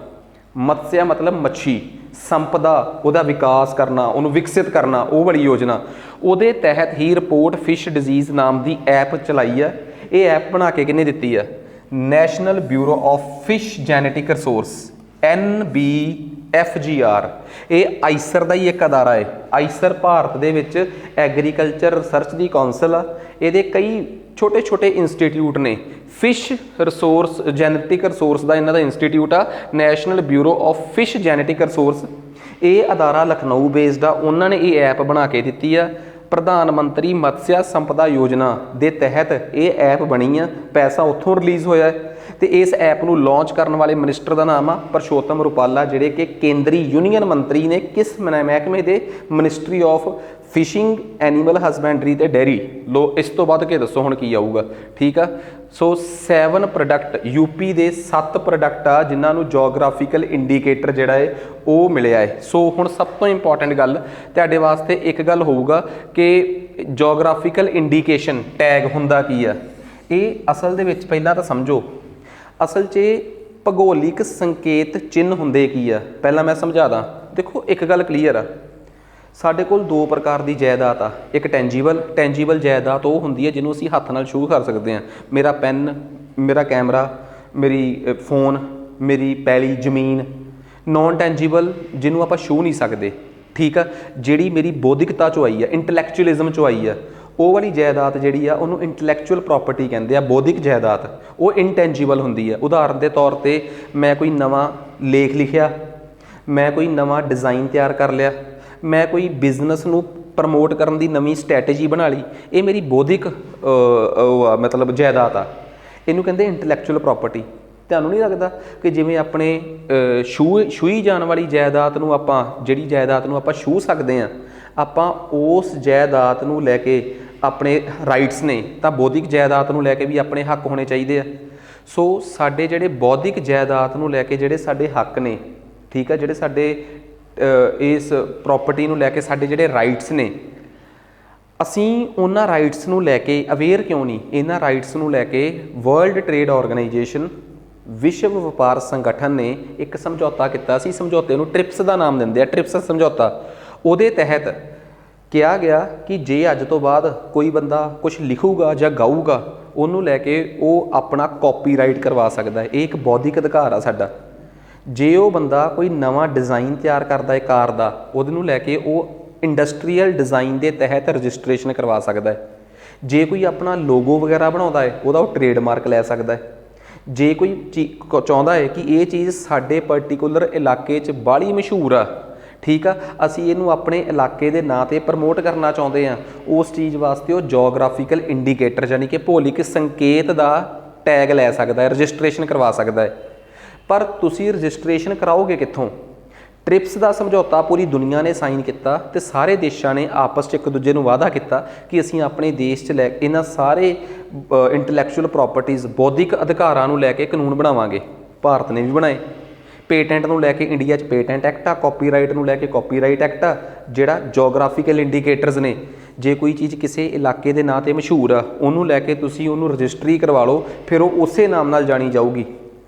ਮਤਸਿਆ ਮਤਲਬ ਮੱਛੀ, ਸੰਪਦਾ ਉਹਦਾ ਵਿਕਾਸ ਕਰਨਾ, ਉਹਨੂੰ ਵਿਕਸਿਤ ਕਰਨਾ, ਉਹ ਵਾਲੀ ਯੋਜਨਾ। ਉਹਦੇ ਤਹਿਤ ਹੀ ਰਿਪੋਰਟ ਫਿਸ਼ ਡਿਜ਼ੀਜ਼ ਨਾਮ ਦੀ ਐਪ ਚਲਾਈ ਆ। ਇਹ ਐਪ ਬਣਾ ਕੇ ਕਿਹਨੇ ਦਿੱਤੀ ਆ? National bureau of fish genetic resource, NBFGR। ਇਹ ਆਈਸਰ ਦਾ ਹੀ ਇੱਕ ਅਦਾਰਾ ਹੈ। ਆਈਸਰ ਭਾਰਤ ਦੇ ਵਿੱਚ ਐਗਰੀਕਲਚਰ ਰਿਸਰਚ ਦੀ ਕੌਂਸਲ ਆ। ਇਹਦੇ ਕਈ ਛੋਟੇ ਛੋਟੇ ਇੰਸਟੀਟਿਊਟ ਨੇ। ਫਿਸ਼ ਰਿਸੋਰਸ ਜੈਨੇਟਿਕ ਰਿਸੋਰਸ ਦਾ ਇਹਨਾਂ ਦਾ ਇੰਸਟੀਟਿਊਟ ਆ, national bureau of fish genetic resource. ਇਹ ਅਦਾਰਾ ਲਖਨਊ ਬੇਸਡ ਆ। ਉਹਨਾਂ ਨੇ ਇਹ ਐਪ ਬਣਾ ਕੇ ਦਿੱਤੀ ਆ। ਪ੍ਰਧਾਨ ਮੰਤਰੀ ਮਤਸਿਆ ਸੰਪਦਾ ਯੋਜਨਾ ਦੇ ਤਹਿਤ ਇਹ ਐਪ ਬਣੀ ਆ, ਪੈਸਾ ਉੱਥੋਂ ਰਿਲੀਜ਼ ਹੋਇਆ ਹੈ। ਤੇ ਇਸ ਐਪ ਨੂੰ ਲਾਂਚ ਕਰਨ ਵਾਲੇ ਮਿਨਿਸਟਰ ਦਾ ਨਾਮ ਆ ਪਰਸ਼ੋਤਮ ਰੁਪਾਲਾ, ਜਿਹੜੇ ਕਿ ਕੇਂਦਰੀ ਯੂਨੀਅਨ ਮੰਤਰੀ ਨੇ। ਕਿਸ ਮਹਿਕਮੇ ਦੇ? Ministry of fishing, animal husbandry ਤੇ ਡੇਅਰੀ। ਲੋ ਇਸ ਤੋਂ ਬਾਅਦ ਕੇ ਦੱਸੋ ਹੁਣ ਕੀ ਆਊਗਾ, ਠੀਕ ਆ। ਸੋ 7 ਪ੍ਰੋਡਕਟ, ਯੂਪੀ ਦੇ 7 ਪ੍ਰੋਡਕਟ ਆ ਜਿਨ੍ਹਾਂ ਨੂੰ ਜੋਗਰਾਫੀਕਲ ਇੰਡੀਕੇਟਰ ਜਿਹੜਾ ਹੈ ਉਹ ਮਿਲਿਆ ਹੈ। ਸੋ ਹੁਣ ਸਭ ਤੋਂ ਇੰਪੋਰਟੈਂਟ ਗੱਲ ਤੁਹਾਡੇ ਵਾਸਤੇ ਇੱਕ ਗੱਲ ਹੋਊਗਾ ਕਿ ਜੋਗਰਾਫੀਕਲ ਇੰਡੀਕੇਸ਼ਨ ਟੈਗ ਹੁੰਦਾ ਕੀ ਆ। ਇਹ ਅਸਲ ਦੇ ਵਿੱਚ ਪਹਿਲਾਂ ਤਾਂ ਸਮਝੋ, ਅਸਲ 'ਚ ਭੂਗੋਲਿਕ ਸੰਕੇਤ ਚਿੰਨ੍ਹ ਹੁੰਦੇ ਕੀ ਆ, ਪਹਿਲਾਂ ਮੈਂ ਸਮਝਾ ਦਾਂ। ਦੇਖੋ ਇੱਕ ਗੱਲ ਕਲੀਅਰ ਆ, ਸਾਡੇ ਕੋਲ 2 ਪ੍ਰਕਾਰ ਦੀ ਜਾਇਦਾਦ ਆ। ਇੱਕ ਟੈਂਜੀਬਲ ਜਾਇਦਾਦ ਉਹ ਹੁੰਦੀ ਹੈ ਜਿਹਨੂੰ ਅਸੀਂ ਹੱਥ ਨਾਲ ਛੂਹ ਕਰ ਸਕਦੇ ਹਾਂ। ਮੇਰਾ ਪੈਨ, ਮੇਰਾ ਕੈਮਰਾ, ਮੇਰੀ ਫੋਨ, ਮੇਰੀ ਪੈਲੀ ਜ਼ਮੀਨ। ਨੌਨ ਟੈਂਜੀਬਲ ਜਿਹਨੂੰ ਆਪਾਂ ਛੂਹ ਨਹੀਂ ਸਕਦੇ, ਠੀਕ ਆ, ਜਿਹੜੀ ਮੇਰੀ ਬੌਧਿਕਤਾ 'ਚੋਂ ਆਈ ਆ, ਇੰਟਲੈਕਚੁਅਲਿਜ਼ਮ 'ਚੋਂ ਆਈ ਆ, ਉਹ ਵਾਲੀ ਜਾਇਦਾਦ ਜਿਹੜੀ ਆ ਉਹਨੂੰ ਇੰਟਲੈਕਚੁਅਲ ਪ੍ਰੋਪਰਟੀ ਕਹਿੰਦੇ ਆ। ਬੌਧਿਕ ਜਾਇਦਾਦ ਉਹ ਇਨਟੈਂਜੀਬਲ ਹੁੰਦੀ ਆ। ਉਦਾਹਰਨ ਦੇ ਤੌਰ 'ਤੇ ਮੈਂ ਕੋਈ ਨਵਾਂ ਲੇਖ ਲਿਖਿਆ, ਮੈਂ ਕੋਈ ਨਵਾਂ ਡਿਜ਼ਾਈਨ ਤਿਆਰ ਕਰ ਲਿਆ, ਮੈਂ ਕੋਈ ਬਿਜ਼ਨਸ ਨੂੰ ਪ੍ਰਮੋਟ ਕਰਨ ਦੀ ਨਵੀਂ ਸਟ੍ਰੈਟਜੀ ਬਣਾ ਲਈ, ਇਹ ਮੇਰੀ ਬੌਧਿਕ ਮਤਲਬ ਜਾਇਦਾਦ ਆ। ਇਹਨੂੰ ਕਹਿੰਦੇ ਇੰਟਲੈਕਚੁਅਲ ਪ੍ਰੋਪਰਟੀ। ਤੁਹਾਨੂੰ ਨਹੀਂ ਲੱਗਦਾ ਕਿ ਜਿਵੇਂ ਆਪਣੇ ਛੂਹੀ ਜਾਣ ਵਾਲੀ ਜਾਇਦਾਦ ਨੂੰ ਆਪਾਂ, ਜਿਹੜੀ ਜਾਇਦਾਦ ਨੂੰ ਆਪਾਂ ਛੂਹ ਸਕਦੇ ਹਾਂ, ਆਪਾਂ ਉਸ ਜਾਇਦਾਦ ਨੂੰ ਲੈ ਕੇ ਆਪਣੇ ਰਾਈਟਸ ਨੇ, ਤਾਂ ਬੌਧਿਕ ਜਾਇਦਾਦ ਨੂੰ ਲੈ ਕੇ ਵੀ ਆਪਣੇ ਹੱਕ ਹੋਣੇ ਚਾਹੀਦੇ ਆ। ਸੋ ਸਾਡੇ ਜਿਹੜੇ ਬੌਧਿਕ ਜਾਇਦਾਦ ਨੂੰ ਲੈ ਕੇ ਜਿਹੜੇ ਸਾਡੇ ਹੱਕ ਨੇ, ਠੀਕ ਆ, ਜਿਹੜੇ ਸਾਡੇ ਇਸ ਪ੍ਰੋਪਰਟੀ ਨੂੰ ਲੈ ਕੇ ਸਾਡੇ ਜਿਹੜੇ ਰਾਈਟਸ ਨੇ, ਅਸੀਂ ਉਹਨਾਂ ਰਾਈਟਸ ਨੂੰ ਲੈ ਕੇ ਅਵੇਅਰ ਕਿਉਂ ਨਹੀਂ? ਇਹਨਾਂ ਰਾਈਟਸ ਨੂੰ ਲੈ ਕੇ ਵਰਲਡ ਟ੍ਰੇਡ ਆਰਗੇਨਾਈਜੇਸ਼ਨ, ਵਿਸ਼ਵ ਵਪਾਰ ਸੰਗਠਨ ਨੇ ਇੱਕ ਸਮਝੌਤਾ ਕੀਤਾ ਸੀ। ਸਮਝੌਤੇ ਨੂੰ ਟ੍ਰਿਪਸ ਦਾ ਨਾਮ ਦਿੰਦੇ ਆ, ਟ੍ਰਿਪਸ ਸਮਝੌਤਾ। ਉਹਦੇ ਤਹਿਤ ਕਿਹਾ ਗਿਆ ਕਿ ਜੇ ਅੱਜ ਤੋਂ ਬਾਅਦ ਕੋਈ ਬੰਦਾ ਕੁਛ ਲਿਖੂਗਾ ਜਾਂ ਗਾਊਗਾ, ਉਹਨੂੰ ਲੈ ਕੇ ਉਹ ਆਪਣਾ ਕਾਪੀਰਾਈਟ ਕਰਵਾ ਸਕਦਾ ਹੈ। ਇਹ ਇੱਕ ਬੌਧਿਕ ਅਧਿਕਾਰ ਆ ਸਾਡਾ। ਜੇ ਉਹ ਬੰਦਾ ਕੋਈ ਨਵਾਂ ਡਿਜ਼ਾਈਨ ਤਿਆਰ ਕਰਦਾ ਹੈ ਕਾਰ ਦਾ, ਉਹਦੇ ਨੂੰ ਲੈ ਕੇ ਉਹ ਇੰਡਸਟਰੀਅਲ ਡਿਜ਼ਾਈਨ ਦੇ ਤਹਿਤ ਰਜਿਸਟ੍ਰੇਸ਼ਨ ਕਰਵਾ ਸਕਦਾ ਹੈ। ਜੇ ਕੋਈ ਆਪਣਾ ਲੋਗੋ ਵਗੈਰਾ ਬਣਾਉਂਦਾ ਹੈ, ਉਹਦਾ ਉਹ ਟ੍ਰੇਡਮਾਰਕ ਲੈ ਸਕਦਾ ਹੈ। ਜੇ ਕੋਈ ਚਾਹੁੰਦਾ ਹੈ ਕਿ ਇਹ ਚੀਜ਼ ਸਾਡੇ ਪਰਟੀਕੂਲਰ ਇਲਾਕੇ 'ਚ ਬਾਹਲੀ ਮਸ਼ਹੂਰ ਆ, ਠੀਕ ਆ, ਅਸੀਂ ਇਹਨੂੰ ਆਪਣੇ ਇਲਾਕੇ ਦੇ ਨਾਂ 'ਤੇ ਪ੍ਰਮੋਟ ਕਰਨਾ ਚਾਹੁੰਦੇ ਹਾਂ, ਉਸ ਚੀਜ਼ ਵਾਸਤੇ ਉਹ ਜੋਗਰਾਫੀਕਲ ਇੰਡੀਕੇਟਰ ਯਾਨੀ ਕਿ ਭੂਗੋਲਿਕ ਸੰਕੇਤ ਦਾ ਟੈਗ ਲੈ ਸਕਦਾ ਹੈ, ਰਜਿਸਟ੍ਰੇਸ਼ਨ ਕਰਵਾ ਸਕਦਾ ਹੈ। ਪਰ ਤੁਸੀਂ ਰਜਿਸਟ੍ਰੇਸ਼ਨ ਕਰਾਓਗੇ ਕਿੱਥੋਂ? ਟ੍ਰਿਪਸ ਦਾ ਸਮਝੌਤਾ ਪੂਰੀ ਦੁਨੀਆ ਨੇ ਸਾਈਨ ਕੀਤਾ ਤੇ ਸਾਰੇ ਦੇਸ਼ਾਂ ਨੇ ਆਪਸ 'ਚ ਇੱਕ ਦੂਜੇ ਨੂੰ ਵਾਅਦਾ ਕੀਤਾ ਕਿ ਅਸੀਂ ਆਪਣੇ ਦੇਸ਼ 'ਚ ਲੈ ਇਹਨਾਂ ਸਾਰੇ ਇੰਟਲੈਕਚੁਅਲ ਪ੍ਰੋਪਰਟੀਜ਼, ਬੌਧਿਕ ਅਧਿਕਾਰਾਂ ਨੂੰ ਲੈ ਕੇ ਕਾਨੂੰਨ ਬਣਾਵਾਂਗੇ। ਭਾਰਤ ਨੇ ਵੀ ਬਣਾਏ। ਪੇਟੈਂਟ ਨੂੰ ਲੈ ਕੇ ਇੰਡੀਆ 'ਚ ਪੇਟੈਂਟ ਐਕਟ ਆ, ਕਾਪੀਰਾਈਟ ਨੂੰ ਲੈ ਕੇ ਕਾਪੀਰਾਈਟ ਐਕਟ ਆ। ਜਿਹੜਾ ਜੋਗਰਾਫੀਕਲ ਇੰਡੀਕੇਟਰਸ ਨੇ, ਜੇ ਕੋਈ ਚੀਜ਼ ਕਿਸੇ ਇਲਾਕੇ ਦੇ ਨਾਂ 'ਤੇ ਮਸ਼ਹੂਰ ਆ, ਉਹਨੂੰ ਲੈ ਕੇ ਤੁਸੀਂ ਉਹਨੂੰ ਰਜਿਸਟਰੀ ਕਰਵਾ ਲਓ, ਫਿਰ ਉਹ ਉਸੇ ਨਾਮ ਨਾਲ ਜਾਣੀ ਜਾਊਗੀ।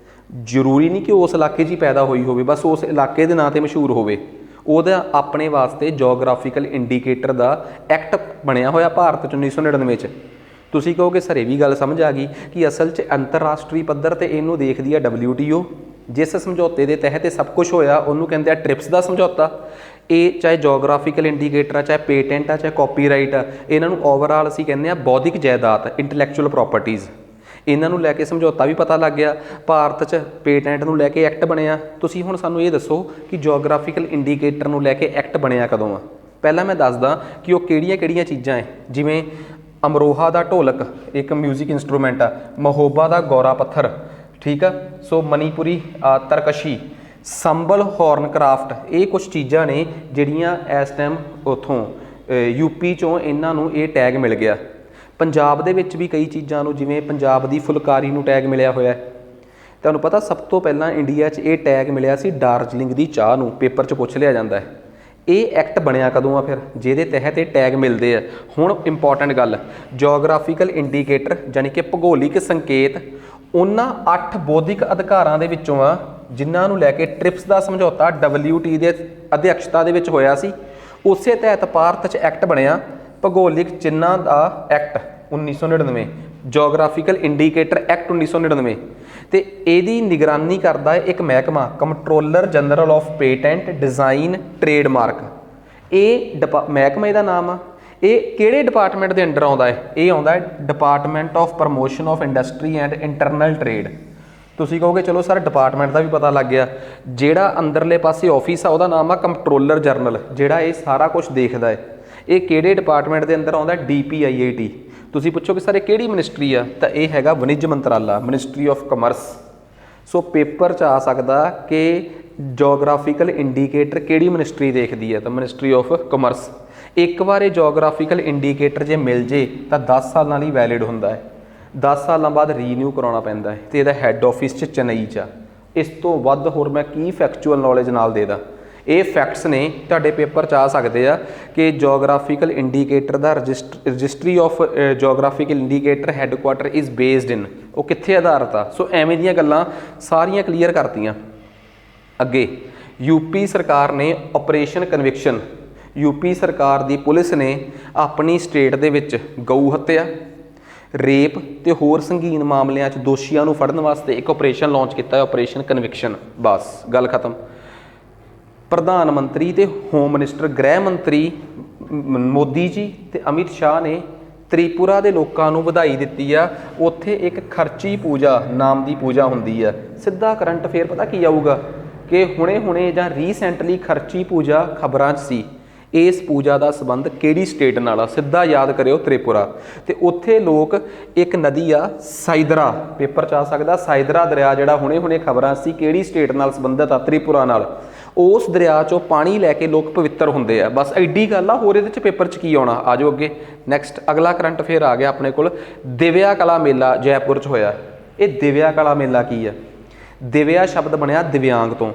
ਜ਼ਰੂਰੀ ਨਹੀਂ ਕਿ ਉਸ ਇਲਾਕੇ 'ਚ ਹੀ ਪੈਦਾ ਹੋਈ ਹੋਵੇ, ਬਸ ਉਸ ਇਲਾਕੇ ਦੇ ਨਾਂ 'ਤੇ ਮਸ਼ਹੂਰ ਹੋਵੇ। ਉਹਦਾ ਆਪਣੇ ਵਾਸਤੇ ਜੋਗਰਾਫੀਕਲ ਇੰਡੀਕੇਟਰ ਦਾ ਐਕਟ ਬਣਿਆ ਹੋਇਆ ਭਾਰਤ 'ਚ 1999 'ਚ। ਤੁਸੀਂ ਕਹੋਗੇ ਸਰ ਇਹ ਵੀ ਗੱਲ ਸਮਝ ਆ ਗਈ ਕਿ ਅਸਲ 'ਚ ਅੰਤਰਰਾਸ਼ਟਰੀ ਪੱਧਰ 'ਤੇ ਇਹਨੂੰ ਦੇਖਦੀ ਆ WTO। ਜਿਸ ਸਮਝੌਤੇ ਦੇ ਤਹਿਤ ਇਹ ਸਭ ਕੁਝ ਹੋਇਆ ਉਹਨੂੰ ਕਹਿੰਦੇ ਆ ਟ੍ਰਿਪਸ ਦਾ ਸਮਝੌਤਾ। ਇਹ ਚਾਹੇ ਜੋਗਰਾਫੀਕਲ ਇੰਡੀਕੇਟਰ ਆ, ਚਾਹੇ ਪੇਟੈਂਟ ਆ, ਚਾਹੇ ਕਾਪੀਰਾਈਟ ਆ, ਇਹਨਾਂ ਨੂੰ ਓਵਰਆਲ ਅਸੀਂ ਕਹਿੰਦੇ ਆ ਬੌਧਿਕ ਜਾਇਦਾਦ, ਇੰਟਲੈਕਚੁਅਲ ਪ੍ਰੋਪਰਟੀਜ਼। ਇਹਨਾਂ ਨੂੰ ਲੈ ਕੇ ਸਮਝੌਤਾ ਵੀ ਪਤਾ ਲੱਗ ਗਿਆ। ਭਾਰਤ 'ਚ ਪੇਟੈਂਟ ਨੂੰ ਲੈ ਕੇ ਐਕਟ ਬਣਿਆ। ਤੁਸੀਂ ਹੁਣ ਸਾਨੂੰ ਇਹ ਦੱਸੋ ਕਿ ਜੋਗਰਾਫੀਕਲ ਇੰਡੀਕੇਟਰ ਨੂੰ ਲੈ ਕੇ ਐਕਟ ਬਣਿਆ ਕਦੋਂ ਆ? ਪਹਿਲਾਂ ਮੈਂ ਦੱਸਦਾ ਕਿ ਉਹ ਕਿਹੜੀਆਂ ਚੀਜ਼ਾਂ ਹੈ। ਜਿਵੇਂ ਅਮਰੋਹਾ ਦਾ ਢੋਲਕ ਇੱਕ ਮਿਊਜ਼ਿਕ ਇੰਸਟਰੂਮੈਂਟ ਆ, ਮਹੋਬਾ ਦਾ ਗੌਰਾ ਪੱਥਰ, ਠੀਕ ਆ। ਸੋ ਮਨੀਪੁਰੀ ਤਰਕਸ਼ੀ, ਸੰਬਲ ਹੌਰਨ ਕਰਾਫਟ, ਇਹ ਕੁਛ ਚੀਜ਼ਾਂ ਨੇ ਜਿਹੜੀਆਂ ਇਸ ਟਾਈਮ ਉੱਥੋਂ ਯੂਪੀ 'ਚੋਂ ਇਹਨਾਂ ਨੂੰ ਇਹ ਟੈਗ ਮਿਲ ਗਿਆ। ਪੰਜਾਬ ਦੇ ਵਿੱਚ ਵੀ ਕਈ ਚੀਜ਼ਾਂ ਨੂੰ, ਜਿਵੇਂ ਪੰਜਾਬ ਦੀ ਫੁਲਕਾਰੀ ਨੂੰ ਟੈਗ ਮਿਲਿਆ ਹੋਇਆ। ਤੁਹਾਨੂੰ ਪਤਾ ਸਭ ਤੋਂ ਪਹਿਲਾਂ ਇੰਡੀਆ 'ਚ ਇਹ ਟੈਗ ਮਿਲਿਆ ਸੀ ਦਾਰਜਲਿੰਗ ਦੀ ਚਾਹ ਨੂੰ। ਪੇਪਰ 'ਚ ਪੁੱਛ ਲਿਆ ਜਾਂਦਾ ਹੈ। ਇਹ ਐਕਟ ਬਣਿਆ ਕਦੋਂ ਆ ਫਿਰ, ਜਿਹਦੇ ਤਹਿਤ ਇਹ ਟੈਗ ਮਿਲਦੇ ਆ? ਹੁਣ ਇੰਪੋਰਟੈਂਟ ਗੱਲ, ਜੋਗਰਾਫੀਕਲ ਇੰਡੀਕੇਟਰ ਯਾਨੀ ਕਿ ਭੂਗੋਲਿਕ ਸੰਕੇਤ ਉਹਨਾਂ 8 ਬੌਧਿਕ ਅਧਿਕਾਰਾਂ ਦੇ ਵਿੱਚੋਂ ਆ ਜਿਨ੍ਹਾਂ ਨੂੰ ਲੈ ਕੇ ਟ੍ਰਿਪਸ ਦਾ ਸਮਝੌਤਾ WTO ਦੇ ਅਧਿਅਕਸ਼ਤਾ ਦੇ ਵਿੱਚ ਹੋਇਆ ਸੀ। ਉਸੇ ਤਹਿਤ ਭਾਰਤ 'ਚ ਐਕਟ ਬਣਿਆ ਭੂਗੋਲਿਕ ਚਿੰਨ੍ਹਾਂ ਦਾ ਐਕਟ 1999, ਜੋਗਰਾਫੀਕਲ ਇੰਡੀਕੇਟਰ ਐਕਟ 1999। ਤੇ ਇਹਦੀ ਨਿਗਰਾਨੀ ਕਰਦਾ ਹੈ ਇੱਕ ਮਹਿਕਮਾ, controller general of patent, design, trademark. ਇਹ ਮਹਿਕਮੇ ਦਾ ਨਾਮ ਆ। ਇਹ ਕਿਹੜੇ ਡਿਪਾਰਟਮੈਂਟ ਦੇ ਅੰਡਰ ਆਉਂਦਾ ਹੈ? ਇਹ ਆਉਂਦਾ ਹੈ department of promotion of industry and internal trade. ਤੁਸੀਂ ਕਹੋਗੇ ਚਲੋ ਸਰ ਡਿਪਾਰਟਮੈਂਟ ਦਾ ਵੀ ਪਤਾ ਲੱਗ ਗਿਆ। ਜਿਹੜਾ ਅੰਦਰਲੇ ਪਾਸੇ ਆਫਿਸ ਆ ਉਹਦਾ ਨਾਮ ਆ ਕੰਟਰੋਲਰ ਜਨਰਲ, ਜਿਹੜਾ ਇਹ ਸਾਰਾ ਕੁਝ ਦੇਖਦਾ ਹੈ। ਇਹ ਕਿਹੜੇ ਡਿਪਾਰਟਮੈਂਟ ਦੇ ਅੰਦਰ ਆਉਂਦਾ? DPIIT। ਤੁਸੀਂ ਪੁੱਛੋਗੇ ਸਰ ਇਹ ਕਿਹੜੀ ਮਿਨਿਸਟਰੀ ਆ? ਤਾਂ ਇਹ ਹੈਗਾ ਵਣਿਜ ਮੰਤਰਾਲਾ, ministry of commerce. So paper 'ਚ ਆ ਸਕਦਾ ਕਿ ਜੋਗਰਾਫੀਕਲ ਇੰਡੀਕੇਟਰ ਕਿਹੜੀ ਮਿਨਿਸਟਰੀ ਦੇਖਦੀ ਹੈ? ਤਾਂ ਮਿਨਿਸਟਰੀ ਆਫ ਕਮਰਸ। ਇੱਕ ਵਾਰ ਇਹ ਜੋਗਰਾਫੀਕਲ ਇੰਡੀਕੇਟਰ ਜੇ ਮਿਲ ਜੇ ਤਾਂ 10 ਸਾਲਾਂ ਲਈ ਵੈਲਿਡ ਹੁੰਦਾ ਹੈ। 10 ਸਾਲਾਂ ਬਾਅਦ ਰੀਨਿਊ ਕਰਾਉਣਾ ਪੈਂਦਾ ਹੈ ਤੇ ਇਹਦਾ ਹੈੱਡ ਆਫਿਸ 'ਚ ਚੇਨਈ 'ਚ ਆ। ਇਸ ਤੋਂ ਵੱਧ ਹੋਰ ਮੈਂ ਕੀ ਫੈਕਚੁਅਲ ਨੌਲੇਜ ਨਾਲ ਦੇ ਦਾਂ। ਇਹ ਫੈਕਟਸ ਨੇ ਤੁਹਾਡੇ ਪੇਪਰ 'ਚ ਆ ਸਕਦੇ ਆ ਕਿ ਜੋਗਰਾਫੀਕਲ ਇੰਡੀਕੇਟਰ ਦਾ registry of geographical indicator headquarter is based in, ਉਹ ਕਿੱਥੇ ਆਧਾਰਿਤ ਆ। ਸੋ ਐਵੇਂ ਦੀਆਂ ਗੱਲਾਂ ਸਾਰੀਆਂ ਕਲੀਅਰ ਕਰਤੀਆਂ। ਅੱਗੇ ਯੂਪੀ ਸਰਕਾਰ ਨੇ ਆਪਰੇਸ਼ਨ ਕਨਵਿਕਸ਼ਨ, ਯੂਪੀ ਸਰਕਾਰ ਦੀ ਪੁਲਿਸ ਨੇ ਆਪਣੀ ਸਟੇਟ ਦੇ ਵਿੱਚ ਗਊ ਹੱਤਿਆ, ਰੇਪ ਤੇ ਹੋਰ ਸੰਗੀਨ ਮਾਮਲਿਆਂ 'ਚ ਦੋਸ਼ੀਆਂ ਨੂੰ ਫੜਨ ਵਾਸਤੇ ਇੱਕ ਆਪਰੇਸ਼ਨ ਲਾਂਚ ਕੀਤਾ ਹੈ, ਆਪਰੇਸ਼ਨ ਕਨਵਿਕਸ਼ਨ। ਬਸ ਗੱਲ ਖਤਮ। ਪ੍ਰਧਾਨ ਮੰਤਰੀ ਤੇ ਹੋਮ ਮਿਨਿਸਟਰ ਗ੍ਰਹਿ ਮੰਤਰੀ ਮੋਦੀ ਜੀ ਤੇ ਅਮਿਤ ਸ਼ਾਹ ਨੇ ਤ੍ਰਿਪੁਰਾ ਦੇ ਲੋਕਾਂ ਨੂੰ ਵਧਾਈ ਦਿੱਤੀ ਆ। ਉੱਥੇ ਇੱਕ ਖਰਚੀ ਪੂਜਾ ਨਾਮ ਦੀ ਪੂਜਾ ਹੁੰਦੀ ਆ। ਸਿੱਧਾ ਕਰੰਟ ਅਫੇਅਰ ਪਤਾ ਕੀ ਆਊਗਾ ਕਿ ਹੁਣੇ ਜਾਂ ਰੀਸੈਂਟਲੀ ਖਰਚੀ ਪੂਜਾ ਖਬਰਾਂ 'ਚ ਸੀ। ਇਸ ਪੂਜਾ ਦਾ ਸੰਬੰਧ ਕਿਹੜੀ ਸਟੇਟ ਨਾਲ ਆ? ਸਿੱਧਾ ਯਾਦ ਕਰਿਓ ਤ੍ਰਿਪੁਰਾ। ਤੇ ਉੱਥੇ ਲੋਕ ਇੱਕ ਨਦੀ ਆ ਸਾਇਦਰਾ, ਪੇਪਰ 'ਚ ਆ ਸਕਦਾ, ਸਾਇਦਰਾ ਦਰਿਆ ਜਿਹੜਾ ਹੁਣੇ ਖਬਰਾਂ ਸੀ ਕਿਹੜੀ ਸਟੇਟ ਨਾਲ ਸੰਬੰਧਿਤ ਆ? ਤ੍ਰਿਪੁਰਾ ਨਾਲ। ਉਸ ਦਰਿਆ 'ਚੋਂ ਪਾਣੀ ਲੈ ਕੇ ਲੋਕ ਪਵਿੱਤਰ ਹੁੰਦੇ ਆ। ਬਸ ਐਡੀ ਗੱਲ ਆ, ਹੋਰ ਇਹਦੇ 'ਚ ਪੇਪਰ 'ਚ ਕੀ ਆਉਣਾ। ਆ ਜਾਓ ਅੱਗੇ। ਨੈਕਸਟ ਅਗਲਾ ਕਰੰਟ ਅਫੇਅਰ ਆ ਗਿਆ ਆਪਣੇ ਕੋਲ। ਦਿਵਿਆ ਕਲਾ ਮੇਲਾ ਜੈਪੁਰ 'ਚ ਹੋਇਆ। ਇਹ ਦਿਵਿਆ ਕਲਾ ਮੇਲਾ ਕੀ ਆ? ਦਿਵਿਆ ਸ਼ਬਦ ਬਣਿਆ ਦਿਵਿਆਂਗ ਤੋਂ।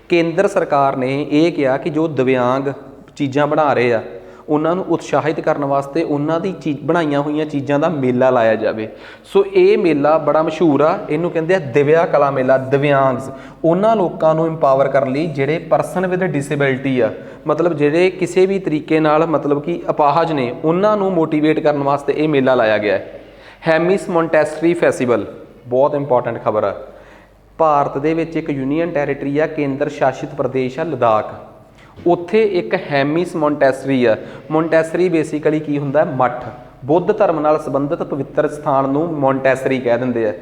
ਕੇਂਦਰ ਸਰਕਾਰ ਨੇ ਇਹ ਕਿਹਾ ਕਿ ਜੋ ਦਿਵਿਆਂਗ ਚੀਜ਼ਾਂ ਬਣਾ ਰਹੇ ਆ ਉਹਨਾਂ ਨੂੰ ਉਤਸ਼ਾਹਿਤ ਕਰਨ ਵਾਸਤੇ ਉਹਨਾਂ ਦੀ ਬਣਾਈਆਂ ਹੋਈਆਂ ਚੀਜ਼ਾਂ ਦਾ ਮੇਲਾ ਲਾਇਆ ਜਾਵੇ। ਸੋ ਇਹ ਮੇਲਾ ਬੜਾ ਮਸ਼ਹੂਰ ਆ, ਇਹਨੂੰ ਕਹਿੰਦੇ ਆ ਦਿਵਿਆ ਕਲਾ ਮੇਲਾ। ਦਿਵਿਆਂਗਸ ਉਹਨਾਂ ਲੋਕਾਂ ਨੂੰ ਇੰਪਾਵਰ ਕਰਨ ਲਈ ਜਿਹੜੇ ਪਰਸਨ ਵਿਦ ਡਿਸੇਬਿਲਿਟੀ ਆ, ਮਤਲਬ ਜਿਹੜੇ ਕਿਸੇ ਵੀ ਤਰੀਕੇ ਨਾਲ ਮਤਲਬ ਕਿ ਅਪਾਹਜ ਨੇ, ਉਹਨਾਂ ਨੂੰ ਮੋਟੀਵੇਟ ਕਰਨ ਵਾਸਤੇ ਇਹ ਮੇਲਾ ਲਾਇਆ ਗਿਆ ਹੈ। ਹੈਮਿਸ ਮੌਂਟੈਸਟਰੀ ਫੈਸਟੀਵਲ ਬਹੁਤ ਇੰਪੋਰਟੈਂਟ ਖਬਰ ਆ। ਭਾਰਤ ਦੇ ਵਿੱਚ ਇੱਕ ਯੂਨੀਅਨ ਟੈਰੀਟਰੀ ਆ, ਕੇਂਦਰ ਸ਼ਾਸਿਤ ਪ੍ਰਦੇਸ਼ ਆ ਲੱਦਾਖ। ਉੱਥੇ ਇੱਕ ਹੈਮਿਸ ਮੌਂਟੈਸਰੀ ਆ। ਮੌਂਟੈਸਰੀ ਬੇਸਿਕਲੀ ਕੀ ਹੁੰਦਾ? ਮੱਠ। ਬੁੱਧ ਧਰਮ ਨਾਲ ਸੰਬੰਧਿਤ ਪਵਿੱਤਰ ਸਥਾਨ ਨੂੰ ਮੌਂਟੈਸਰੀ ਕਹਿ ਦਿੰਦੇ ਆ।